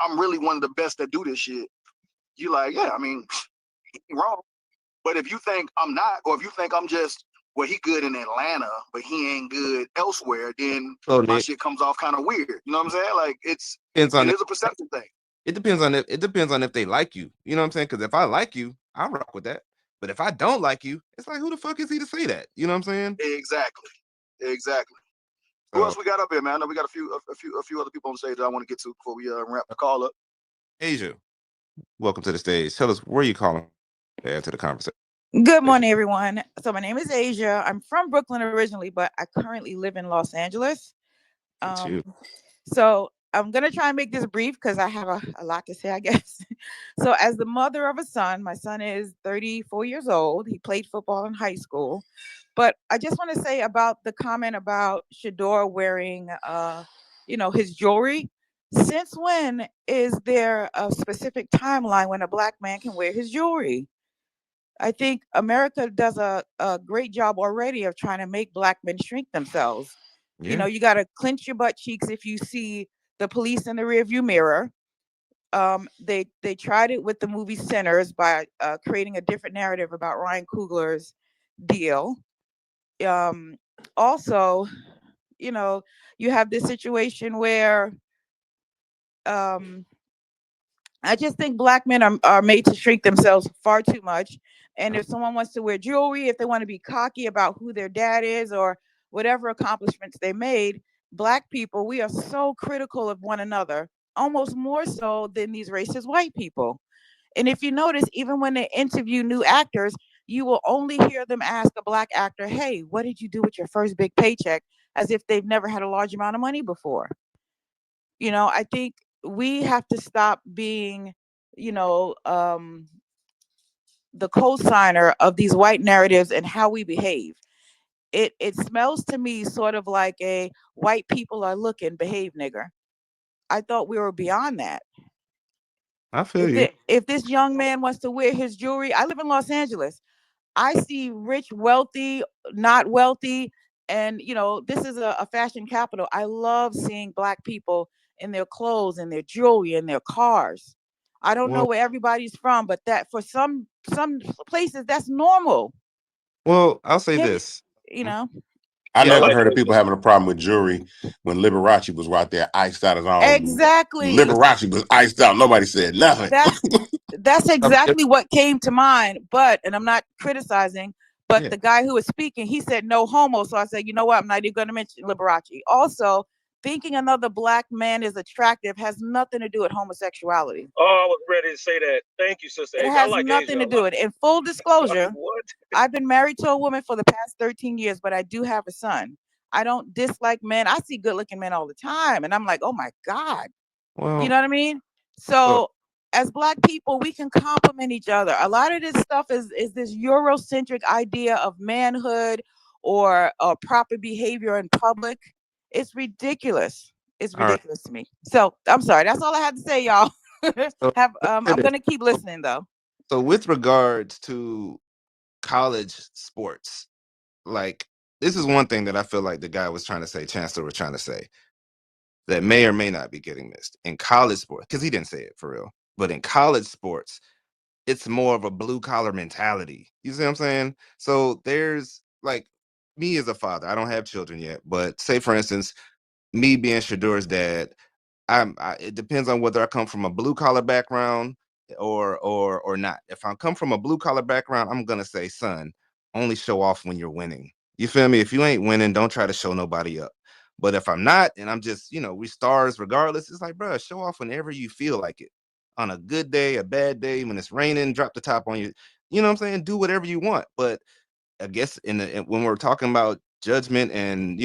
I'm really one of the best that do this shit, you like, yeah, I mean, wrong. But if you think I'm not, or if you think I'm just, well, he good in Atlanta, but he ain't good elsewhere, then my shit comes off kind of weird. You know what I'm saying? Like, it is a perception thing. It depends on if they like you. You know what I'm saying? Because if I like you, I'll rock with that. But if I don't like you, it's like, who the fuck is he to say that? You know what I'm saying? Exactly. Who else we got up here, man? I know we got a few other people on stage that I want to get to before we wrap the call up. Asia, welcome to the stage. Tell us where you calling to add to the conversation. Good morning, everyone. So my name is Asia. I'm from Brooklyn originally, but I currently live in Los Angeles. So I'm going to try and make this brief because I have a lot to say, I guess. So as the mother of a son, my son is 34 years old. He played football in high school. But I just want to say about the comment about Shador wearing, his jewelry. Since when is there a specific timeline when a Black man can wear his jewelry? I think America does a great job already of trying to make Black men shrink themselves. Yeah. You know, you got to clench your butt cheeks if you see the police in the rearview mirror. They tried it with the movie Sinners by creating a different narrative about Ryan Coogler's deal. Also, you have this situation where I just think Black men are made to shrink themselves far too much. And if someone wants to wear jewelry, if they want to be cocky about who their dad is or whatever accomplishments they made, Black people, we are so critical of one another, almost more so than these racist white people. And if you notice, even when they interview new actors, you will only hear them ask a Black actor, hey, what did you do with your first big paycheck? As if they've never had a large amount of money before. I think we have to stop being, the co-signer of these white narratives and how we behave. it smells to me sort of like a white people are looking, behave, nigger. I thought we were beyond that. I feel you. If this young man wants to wear his jewelry, I live in Los Angeles. I see rich, wealthy, not wealthy, and this is a fashion capital. I love seeing black people in their clothes and their jewelry and their cars. I don't know Well, where everybody's from, but that for some places that's normal. I'll say Him, this. you know. I Yeah, I never like heard the of way people having a problem with jewelry when Liberace was right there, iced out his own. Exactly. Liberace was iced out. Nobody said nothing. That's that's I mean, exactly what came to mind. But, and I'm not criticizing, but yeah. the guy who was speaking, he said no homo. So I said, you know what? I'm not even going to mention Liberace. Also, thinking another black man is attractive has nothing to do with homosexuality. Oh, I was ready to say that. Thank you, Sister It Asia. I has like Asia nothing a to do lot. with it. In full Like, disclosure, what? I've been married to a woman for the past 13 years, but I do have a son. I don't dislike men. I see good looking men all the time. And I'm like, oh my God. You Well, know what I mean? so So as black people, we can complement each other. A lot of this stuff is this Eurocentric idea of manhood or proper behavior in public. It's ridiculous. It's all right. ridiculous to me. So I'm sorry. That's all I had to say, y'all. So Have let's say I'm this. gonna keep listening though. So with regards to college sports, like this is one thing that I feel like the guy was trying to say, Chancellor was trying to say, that may or may not be getting missed in college sports, because he didn't say it for real. But in college sports, it's more of a blue collar mentality. You see what I'm saying? So there's like me as a father, I don't have children yet, but say for instance, me being Shadur's dad, it depends on whether I come from a blue collar background or not. If I come from a blue collar background, I'm gonna say, son, only show off when you're winning. You feel me? If you ain't winning, don't try to show nobody up. But if I'm not, and I'm just, we stars regardless, it's like, bro, show off whenever you feel like it. On a good day, a bad day, when it's raining, drop the top on you. You know what I'm saying? Do whatever you want. But I guess when we're talking about judgment and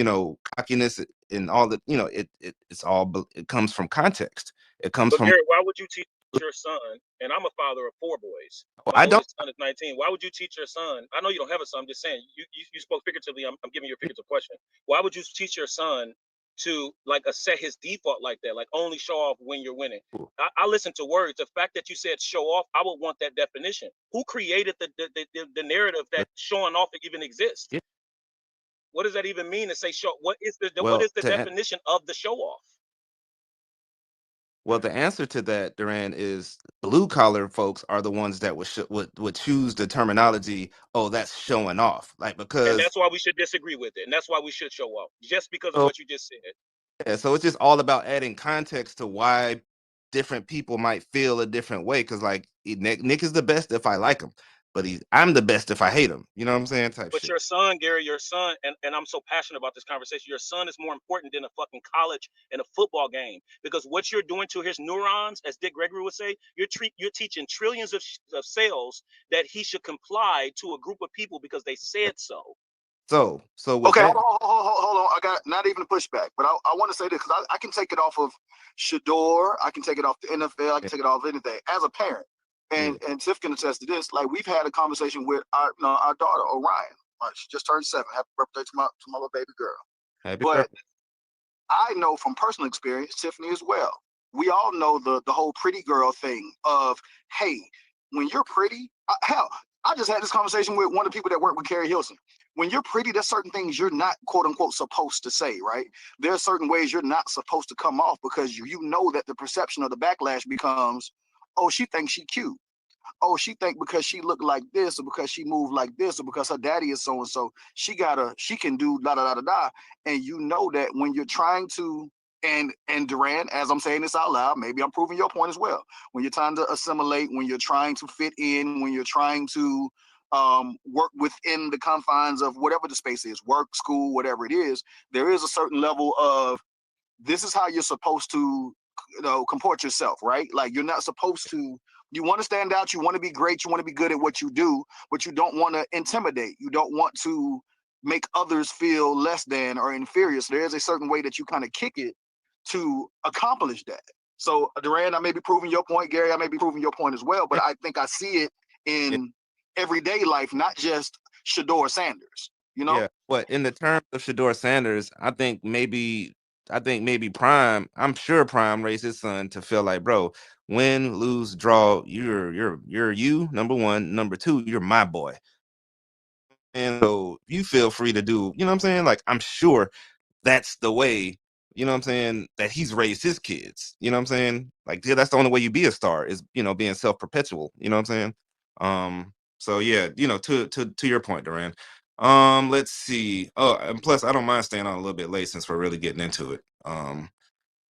cockiness and all that, it comes from context. It comes But from Gary, why would you teach your son? And I'm a father of four boys. My I don't oldest son is 19. Why would you teach your son? I know you don't have a son. I'm just saying. You spoke figuratively. I'm giving you a figurative question. Why would you teach your son to like set his default like that? Like only show off when you're winning. I listen to words. The fact that you said show off, I would want that definition. Who created the narrative that showing off even exists? yeah. What does that even mean to say show? What is Well, the definition of the show off? the answer to that, Duran, is blue collar folks are the ones that would choose the terminology. Oh, that's showing off, like And because that's why we should disagree with it. And that's why we should show up, just because of so what you just said. yeah, so it's just all about adding context to why different people might feel a different way. Because like Nick is the best if I like him, but I'm the best if I hate him. You know what I'm saying? Type But shit. your son, Gary, your son, and I'm so passionate about this conversation. Your son is more important than a fucking college and a football game, because what you're doing to his neurons, as Dick Gregory would say, you're teaching trillions of cells that he should comply to a group of people because they said so. So with Okay, that, hold on. I got not even a pushback, but I want to say this because I can take it off of Shador, I can take it off the NFL, I can take it off anything as a parent. yeah, And Tiff can attest to this. Like we've had a conversation with our daughter Orion. She just turned 7. Happy birthday to my little baby girl. happy But birthday. I know from personal experience, Tiffany as well. We all know the whole pretty girl thing of, hey, when you're pretty, hell, I just had this conversation with one of the people that work with Carrie Hilson. When you're pretty, there's certain things you're not quote unquote supposed to say, right? There are certain ways you're not supposed to come off because you know that the perception of the backlash becomes, oh, she thinks she cute. Oh, she think because she look like this or because she moved like this or because her daddy is so and so, she can do da da da da da. And you know that when you're trying to and Duran, as I'm saying this out loud, maybe I'm proving your point as well. When you're trying to assimilate, when you're trying to fit in, when you're trying to work within the confines of whatever the space is, work, school, whatever it is, there is a certain level of this is how you're supposed to comport yourself, right? Like you're not supposed to, you want to stand out, you want to be great, you want to be good at what you do, but you don't want to intimidate, you don't want to make others feel less than or inferior. So there is a certain way that you kind of kick it to accomplish that. So Duran, I may be proving your point. Gary, I may be proving your point as well, but Yeah, I think I see it yeah. in everyday life, not just Shador Sanders. You know, Yeah, but in the terms of Shador Sanders, I think maybe Prime. I'm sure Prime raised his son to feel like, bro, win, lose, draw. You're you. Number one, number two, you're my boy, and so you feel free to do. You know what I'm saying? Like I'm sure that's the way, you know what I'm saying, that he's raised his kids. You know what I'm saying? Like, yeah, that's the only way you be a star is, being self-perpetual. You know what I'm saying? So yeah, to your point, Duran. Let's see. Oh, and plus I don't mind staying on a little bit late since we're really getting into it.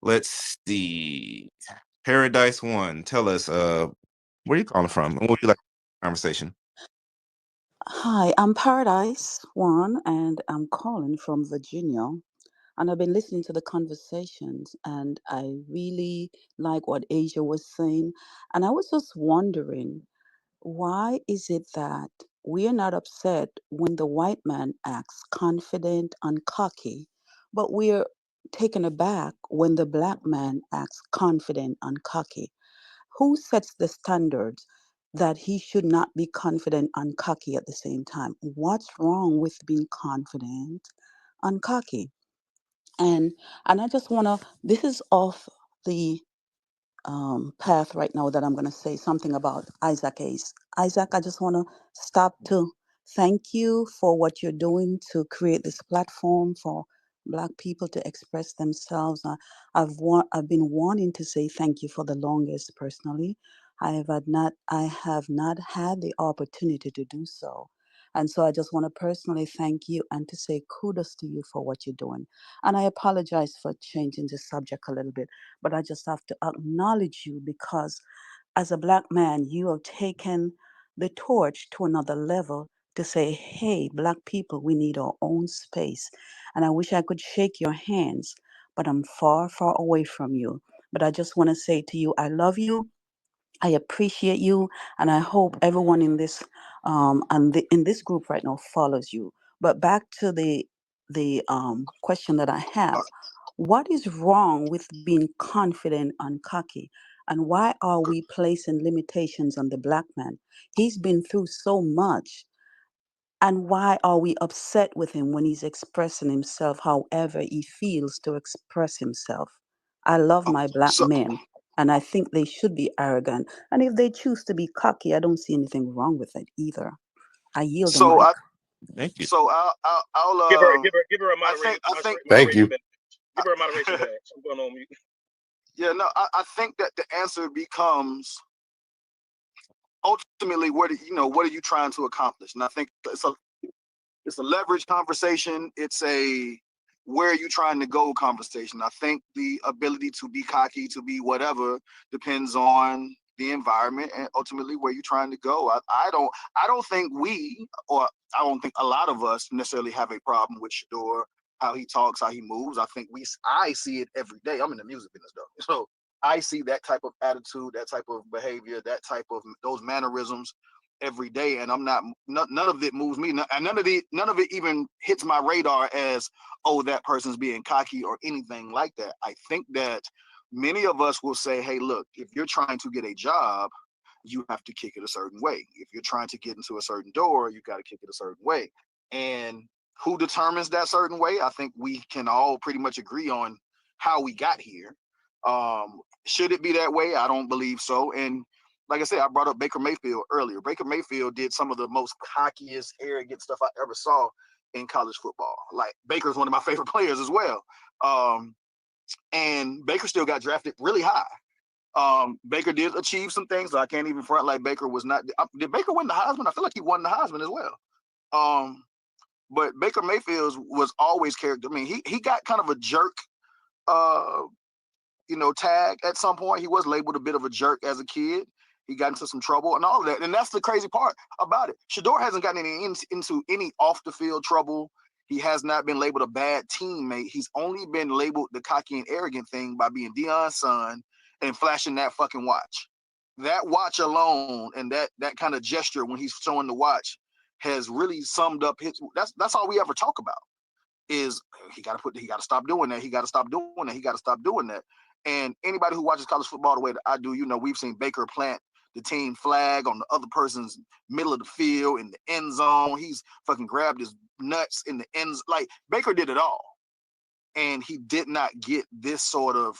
Let's see. Paradise One, tell us where you calling from and what would you like conversation? Hi, I'm Paradise One, and I'm calling from Virginia. And I've been listening to the conversations, and I really like what Asia was saying. And I was just wondering, why is it that we are not upset when the white man acts confident and cocky, but we're taken aback when the black man acts confident and cocky? Who sets the standards that he should not be confident and cocky at the same time? What's wrong with being confident and cocky? And I just wanna, this is off the path right now that I'm going to say something about Isaac Ace. Isaac, I just want to stop to thank you for what you're doing to create this platform for Black people to express themselves. I've been wanting to say thank you for the longest personally. I have not had the opportunity to do so. And so I just want to personally thank you and to say kudos to you for what you're doing. And I apologize for changing the subject a little bit, but I just have to acknowledge you because as a Black man, you have taken the torch to another level to say, hey, Black people, we need our own space. And I wish I could shake your hands, but I'm far, far away from you. But I just want to say to you, I love you. I appreciate you, and I hope everyone in this in this group right now follows you. But back to the question that I have: what is wrong with being confident and cocky, and why are we placing limitations on the black man? He's been through so much, and why are we upset with him when he's expressing himself however he feels to express himself? I love my black so men, and I think they should be arrogant. And if they choose to be cocky, I don't see anything wrong with it either. I yield the so mic. I Thank you. so I'll Give her a I think I think Thank moderation you. badge. Give her a moderation badge. I'm going on mute. yeah, no, I think that the answer becomes ultimately what are you trying to accomplish? And I think it's a leverage conversation. It's a where are you trying to go conversation. I think the ability to be cocky, to be whatever, depends on the environment and ultimately where you're trying to go. I don't think we, or I don't think a lot of us necessarily have a problem with Shador, how he talks, how he moves. I see it every day. I'm in the music business though, so I see that type of attitude, that type of behavior, that type of those mannerisms every day, and none of it moves me, and none of it even hits my radar as, oh, that person's being cocky or anything like that. I think that many of us will say, hey, look, if you're trying to get a job, you have to kick it a certain way. If you're trying to get into a certain door, you got to kick it a certain way. And who determines that certain way? I think we can all pretty much agree on how we got here. Should it be that way? I don't believe so. And like I said, I brought up Baker Mayfield earlier. Baker Mayfield did some of the most cockiest, arrogant stuff I ever saw in college football. Like, Baker's one of my favorite players as well. And Baker still got drafted really high. Baker did achieve some things, so I can't even front like Baker was not. Did Baker win the Heisman? I feel like he won the Heisman as well. Um, but Baker Mayfield was always character. I mean, he got kind of a jerk, uh, tag at some point. He was labeled a bit of a jerk as a kid. He got into some trouble and all of that. And that's the crazy part about it. Shador hasn't gotten into any off the field trouble. He has not been labeled a bad teammate. He's only been labeled the cocky and arrogant thing by being Deion's son and flashing that fucking watch. That watch alone and that kind of gesture when he's showing the watch has really summed up his. That's all we ever talk about is he got to stop doing that. He got to stop doing that. He got to stop doing that. And anybody who watches college football the way that I do, we've seen Baker plant the team flag on the other person's middle of the field in the end zone. He's fucking grabbed his nuts in the ends. Like Baker did it all, and he did not get this sort of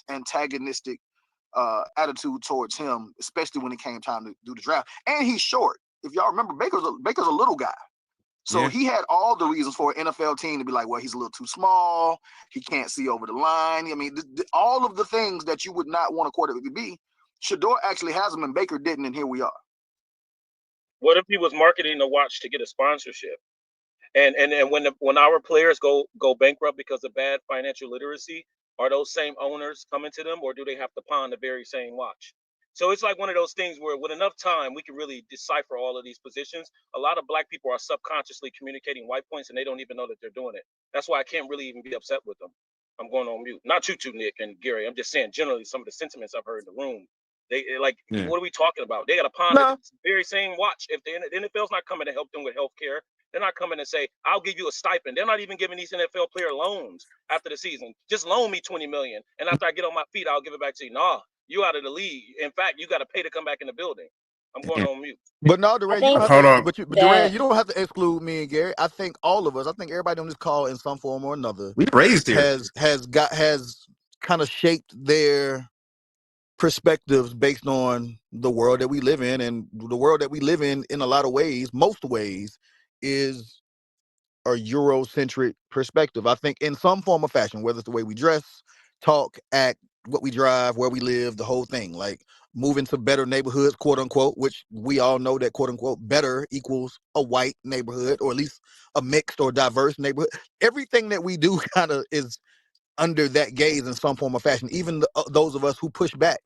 antagonistic attitude towards him, especially when it came time to do the draft. And he's short. If y'all remember, Baker's a little guy. So Yeah. he had all the reasons for an NFL team to be like, well, he's a little too small. He can't see over the line. I mean, all of the things that you would not want a quarterback to be, Shador actually has them, and Baker didn't, and here we are. What if he was marketing a watch to get a sponsorship? And when our players go bankrupt because of bad financial literacy, are those same owners coming to them, or do they have to pawn the very same watch? So it's like one of those things where with enough time, we can really decipher all of these positions. A lot of black people are subconsciously communicating white points, and they don't even know that they're doing it. That's why I can't really even be upset with them. I'm going on mute. Not you two, Nick and Gary. I'm just saying generally some of the sentiments I've heard in the room. They like, Yeah. what are we talking about? They got to pawn No. the very same watch. If the NFL's not coming to help them with healthcare, they're not coming and say, I'll give you a stipend. They're not even giving these NFL player loans after the season. Just loan me $20 million. And after I get on my feet, I'll give it back to you. Nah, you out of the league. In fact, you got to pay to come back in the building. I'm going And on mute. But no, I Duran, you don't think have Hold to. on. But that Duran, you don't have to exclude me and Gary. I think all of us. I think everybody on this call, in some form or another, we raised here. has kind of shaped their perspectives based on the world that we live in, and the world that we live in a lot of ways, most ways, is a Eurocentric perspective. I think in some form or fashion, whether it's the way we dress, talk, act, what we drive, where we live, the whole thing. Like moving to better neighborhoods, quote unquote, which we all know that quote unquote better equals a white neighborhood, or at least a mixed or diverse neighborhood. Everything that we do kind of is under that gaze in some form or fashion. Even those of us who push back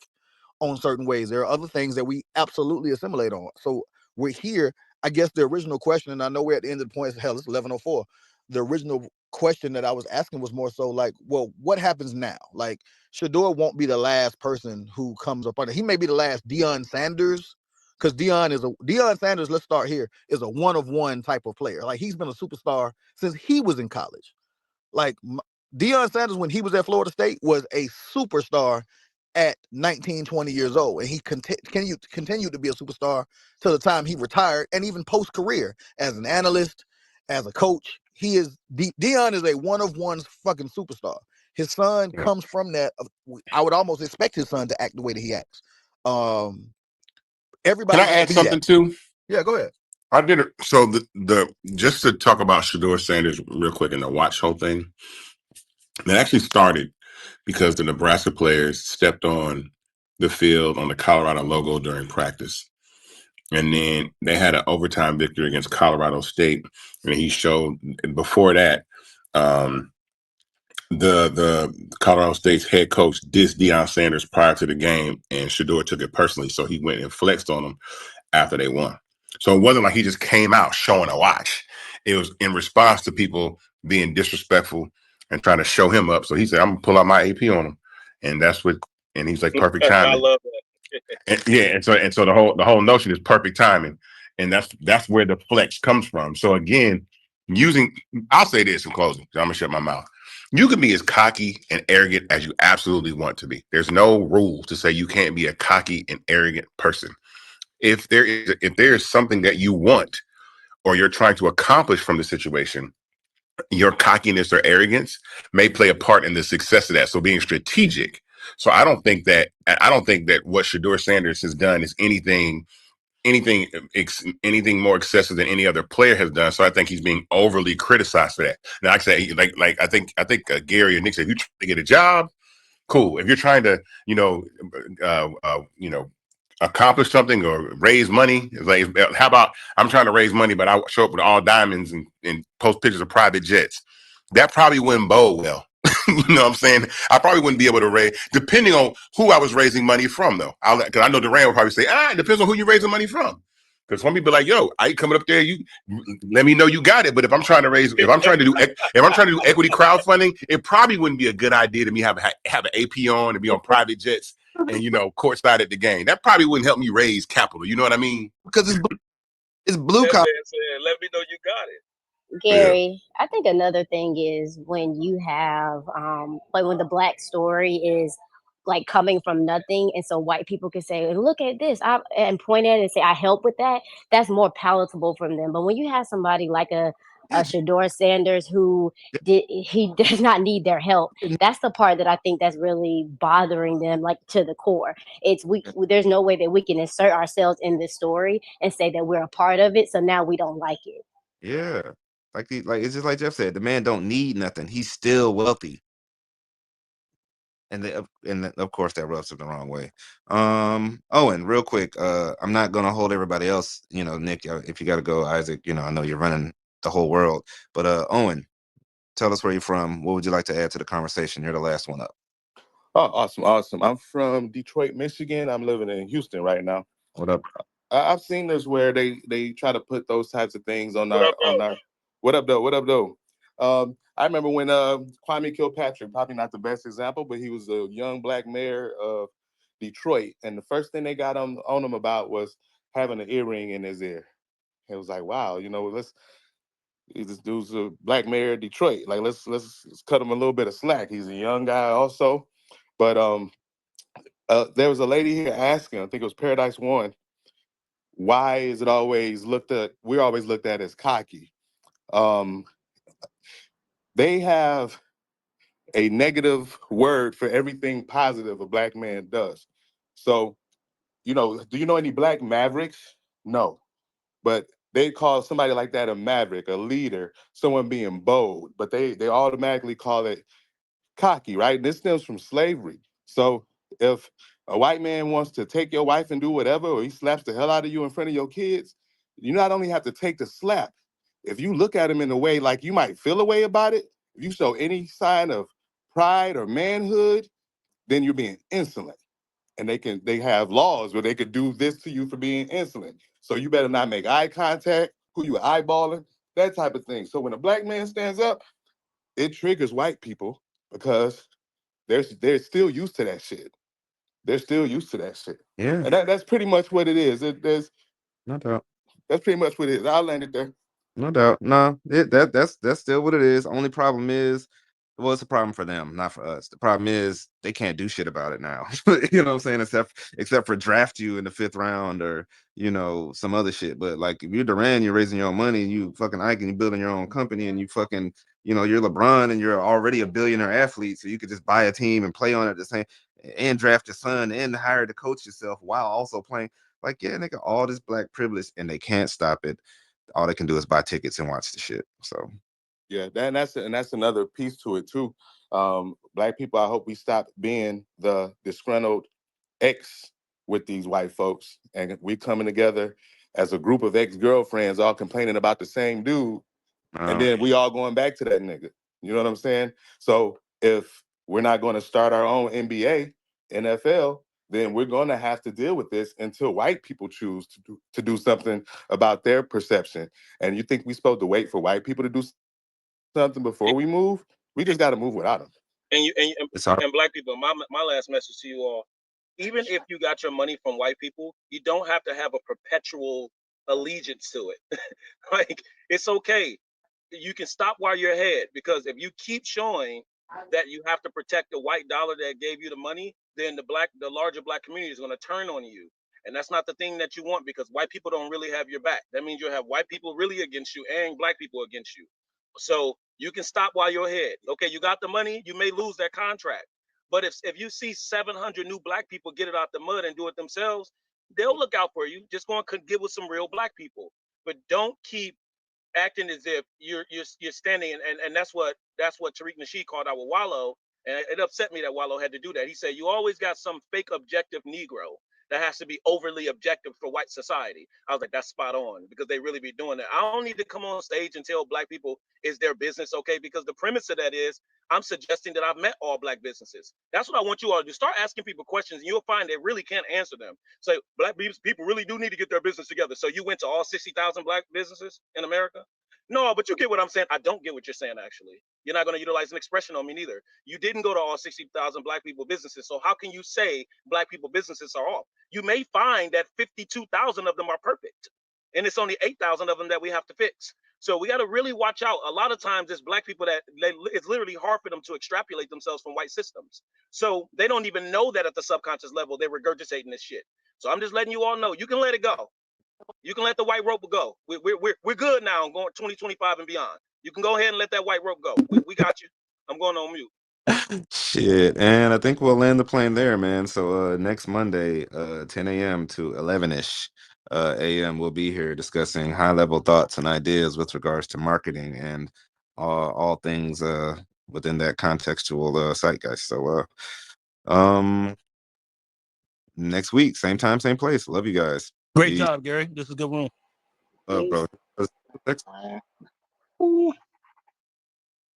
on certain ways, there are other things that we absolutely assimilate on. So we're here. I guess the original question, and I know we're at the end of the point. Hell, it's 11:04. The original question that I was asking was more so like, well, what happens now? Like, Shador won't be the last person who comes up under. He may be the last Deion Sanders, because Deion Sanders. Let's start here. Is a one of one type of player. Like he's been a superstar since he was in college. Like Deion Sanders, when he was at Florida State, was a superstar at 19, 20 years old. And he continued to be a superstar till the time he retired, and even post-career as an analyst, as a coach. Deion is a one-of-one fucking superstar. His son Yeah. comes from that. I would almost expect his son to act the way that he acts. Can Everybody I won't add be something that. too? Yeah, go ahead. I did it. So the just to talk about Shador Sanders real quick and the watch whole thing. It actually started because the Nebraska players stepped on the field on the Colorado logo during practice. And then they had an overtime victory against Colorado State. And he showed before that, the Colorado State's head coach dissed Deion Sanders prior to the game, and Shador took it personally. So he went and flexed on him after they won. So it wasn't like he just came out showing a watch. It was in response to people being disrespectful and trying to show him up. So he said, I'm gonna pull out my AP on him. And that's what, and he's like, perfect I timing. love that. And yeah, and so the whole notion is perfect timing. And that's where the flex comes from. So again, I'll say this in closing, I'm gonna shut my mouth. You can be as cocky and arrogant as you absolutely want to be. There's no rule to say you can't be a cocky and arrogant person. If there is something that you want or you're trying to accomplish from the situation, your cockiness or arrogance may play a part in the success of that. So being strategic. So I don't think that what Shador Sanders has done is anything more excessive than any other player has done. So I think he's being overly criticized for that. Now I say I think Gary and Nick said, if you're trying to get a job, cool. If you're trying to, uh, uh, you know, accomplish something or raise money, it's like, how about I'm trying to raise money, but I show up with all diamonds and post pictures of private jets. That probably wouldn't bode well. You know what I'm saying? I probably wouldn't be able to raise, depending on who I was raising money from, though. Because I know Durant would probably say, it depends on who you're raising money from. Because some people be like, yo, I ain't coming up there. You let me know you got it. But if I'm trying to do equity crowdfunding, it probably wouldn't be a good idea to me have an AP on and be on private jets and courtside at the game. That probably wouldn't help me raise capital. You know what I mean? Because it's blue That collar. man said, let me know you got it. Yeah. Gary, I think another thing is when you have like when the black story is like coming from nothing, and so white people can say, "Look at this," and point at it and say, "I help with that." That's more palatable from them. But when you have somebody like a Shador Sanders who he does not need their help, that's the part that I think that's really bothering them, like to the core. It's there's no way that we can insert ourselves in this story and say that we're a part of it, so now we don't like it. Yeah. Like it's just like Jeff said, the man don't need nothing. He's still wealthy. And of course that rubs him the wrong way. Owen, real quick, I'm not gonna hold everybody else, Nick, if you gotta go, Isaac, I know you're running the whole world. But Owen, tell us where you're from. What would you like to add to the conversation? You're the last one up. Oh, awesome, awesome. I'm from Detroit, Michigan. I'm living in Houston right now. What up? I've seen this where they try to put those types of things on What up, our. What up, though? What up, though? I remember when Kwame Kilpatrick, probably not the best example, but he was a young black mayor of Detroit, and the first thing they got on him about was having an earring in his ear. It was like, wow, this dude's a black mayor of Detroit. Like, let's cut him a little bit of slack. He's a young guy, also, but there was a lady here asking, I think it was Paradise One, why is it always looked at? We're always looked at as cocky. Um, they have a negative word for everything positive a black man does. So, do you know any black mavericks? No, but they call somebody like that a maverick, a leader, someone being bold. But they automatically call it cocky, right? And this stems from slavery. So if a white man wants to take your wife and do whatever, or he slaps the hell out of you in front of your kids, you not only have to take the slap, if you look at him in a way like you might feel a way about it, if you show any sign of pride or manhood, then you're being insolent. And they have laws where they could do this to you for being insolent. So you better not make eye contact, who you eyeballing, that type of thing. So when a black man stands up, it triggers white people because they're still used to that shit. They're still used to that shit. Yeah, And that's pretty much what it is. no doubt. That's pretty much what it is. I'll land it there. No doubt. No, that's still what it is. Only problem is, well, it's a problem for them, not for us. The problem is they can't do shit about it now. You know what I'm saying? Except for draft you in the 5th round or some other shit. But like if you're Durant, you're raising your own money, and you fucking Ike, and you're building your own company, and you fucking you're LeBron, and you're already a billionaire athlete, so you could just buy a team and play on it the same, and draft your son and hire the coach yourself while also playing. Like, yeah, they got all this black privilege and they can't stop it. All they can do is buy tickets and watch the shit. So Yeah, that's another piece to it too. Black people, I hope we stop being the disgruntled ex with these white folks, and we coming together as a group of ex-girlfriends, all complaining about the same dude, and then we all going back to that nigga. You know what I'm saying? So if we're not going to start our own NBA, NFL, then we're going to have to deal with this until white people choose to do something about their perception. And you think we're supposed to wait for white people to do something before we move? We just got to move without them. it's hard. And black people, my last message to you all, even if you got your money from white people, you don't have to have a perpetual allegiance to it. Like, it's okay. You can stop while you're ahead, because if you keep showing that you have to protect the white dollar that gave you the money, then the larger black community is going to turn on you. And that's not the thing that you want, because white people don't really have your back. That means you'll have white people really against you and black people against you. So you can stop while you're ahead. Okay, you got the money, you may lose that contract. But if you see 700 new black people get it out the mud and do it themselves, they'll look out for you. Just go and get with some real black people. But don't keep acting as if you're standing, and that's what Tariq Nasheed called our Wallow. And it upset me that Wallow had to do that. He said, you always got some fake objective Negro that has to be overly objective for white society. I was like, that's spot on, because they really be doing that. I don't need to come on stage and tell black people is their business okay, because the premise of that is I'm suggesting that I've met all black businesses. That's what I want you all to do. Start asking people questions, and you'll find they really can't answer them. So black people really do need to get their business together. So you went to all 60,000 black businesses in America? No, but you get what I'm saying. I don't get what you're saying, actually. You're not going to utilize an expression on me neither. You didn't go to all 60,000 black people businesses. So how can you say black people businesses are off? You may find that 52,000 of them are perfect, and it's only 8,000 of them that we have to fix. So we got to really watch out. A lot of times it's black people that it's literally hard for them to extrapolate themselves from white systems. So they don't even know that at the subconscious level they're regurgitating this shit. So I'm just letting you all know you can let it go. You can let the white rope go. We're good now going 2025 and beyond. You can go ahead and let that white rope go. We got you. I'm going on mute. Shit, and I think we'll land the plane there, man. So next Monday, 10 a.m. to 11ish a.m. we'll be here discussing high-level thoughts and ideas with regards to marketing and all things within that contextual zeitgeist. So next week, same time, same place. Love you guys. Great job, Gary. This is a good room. Bro.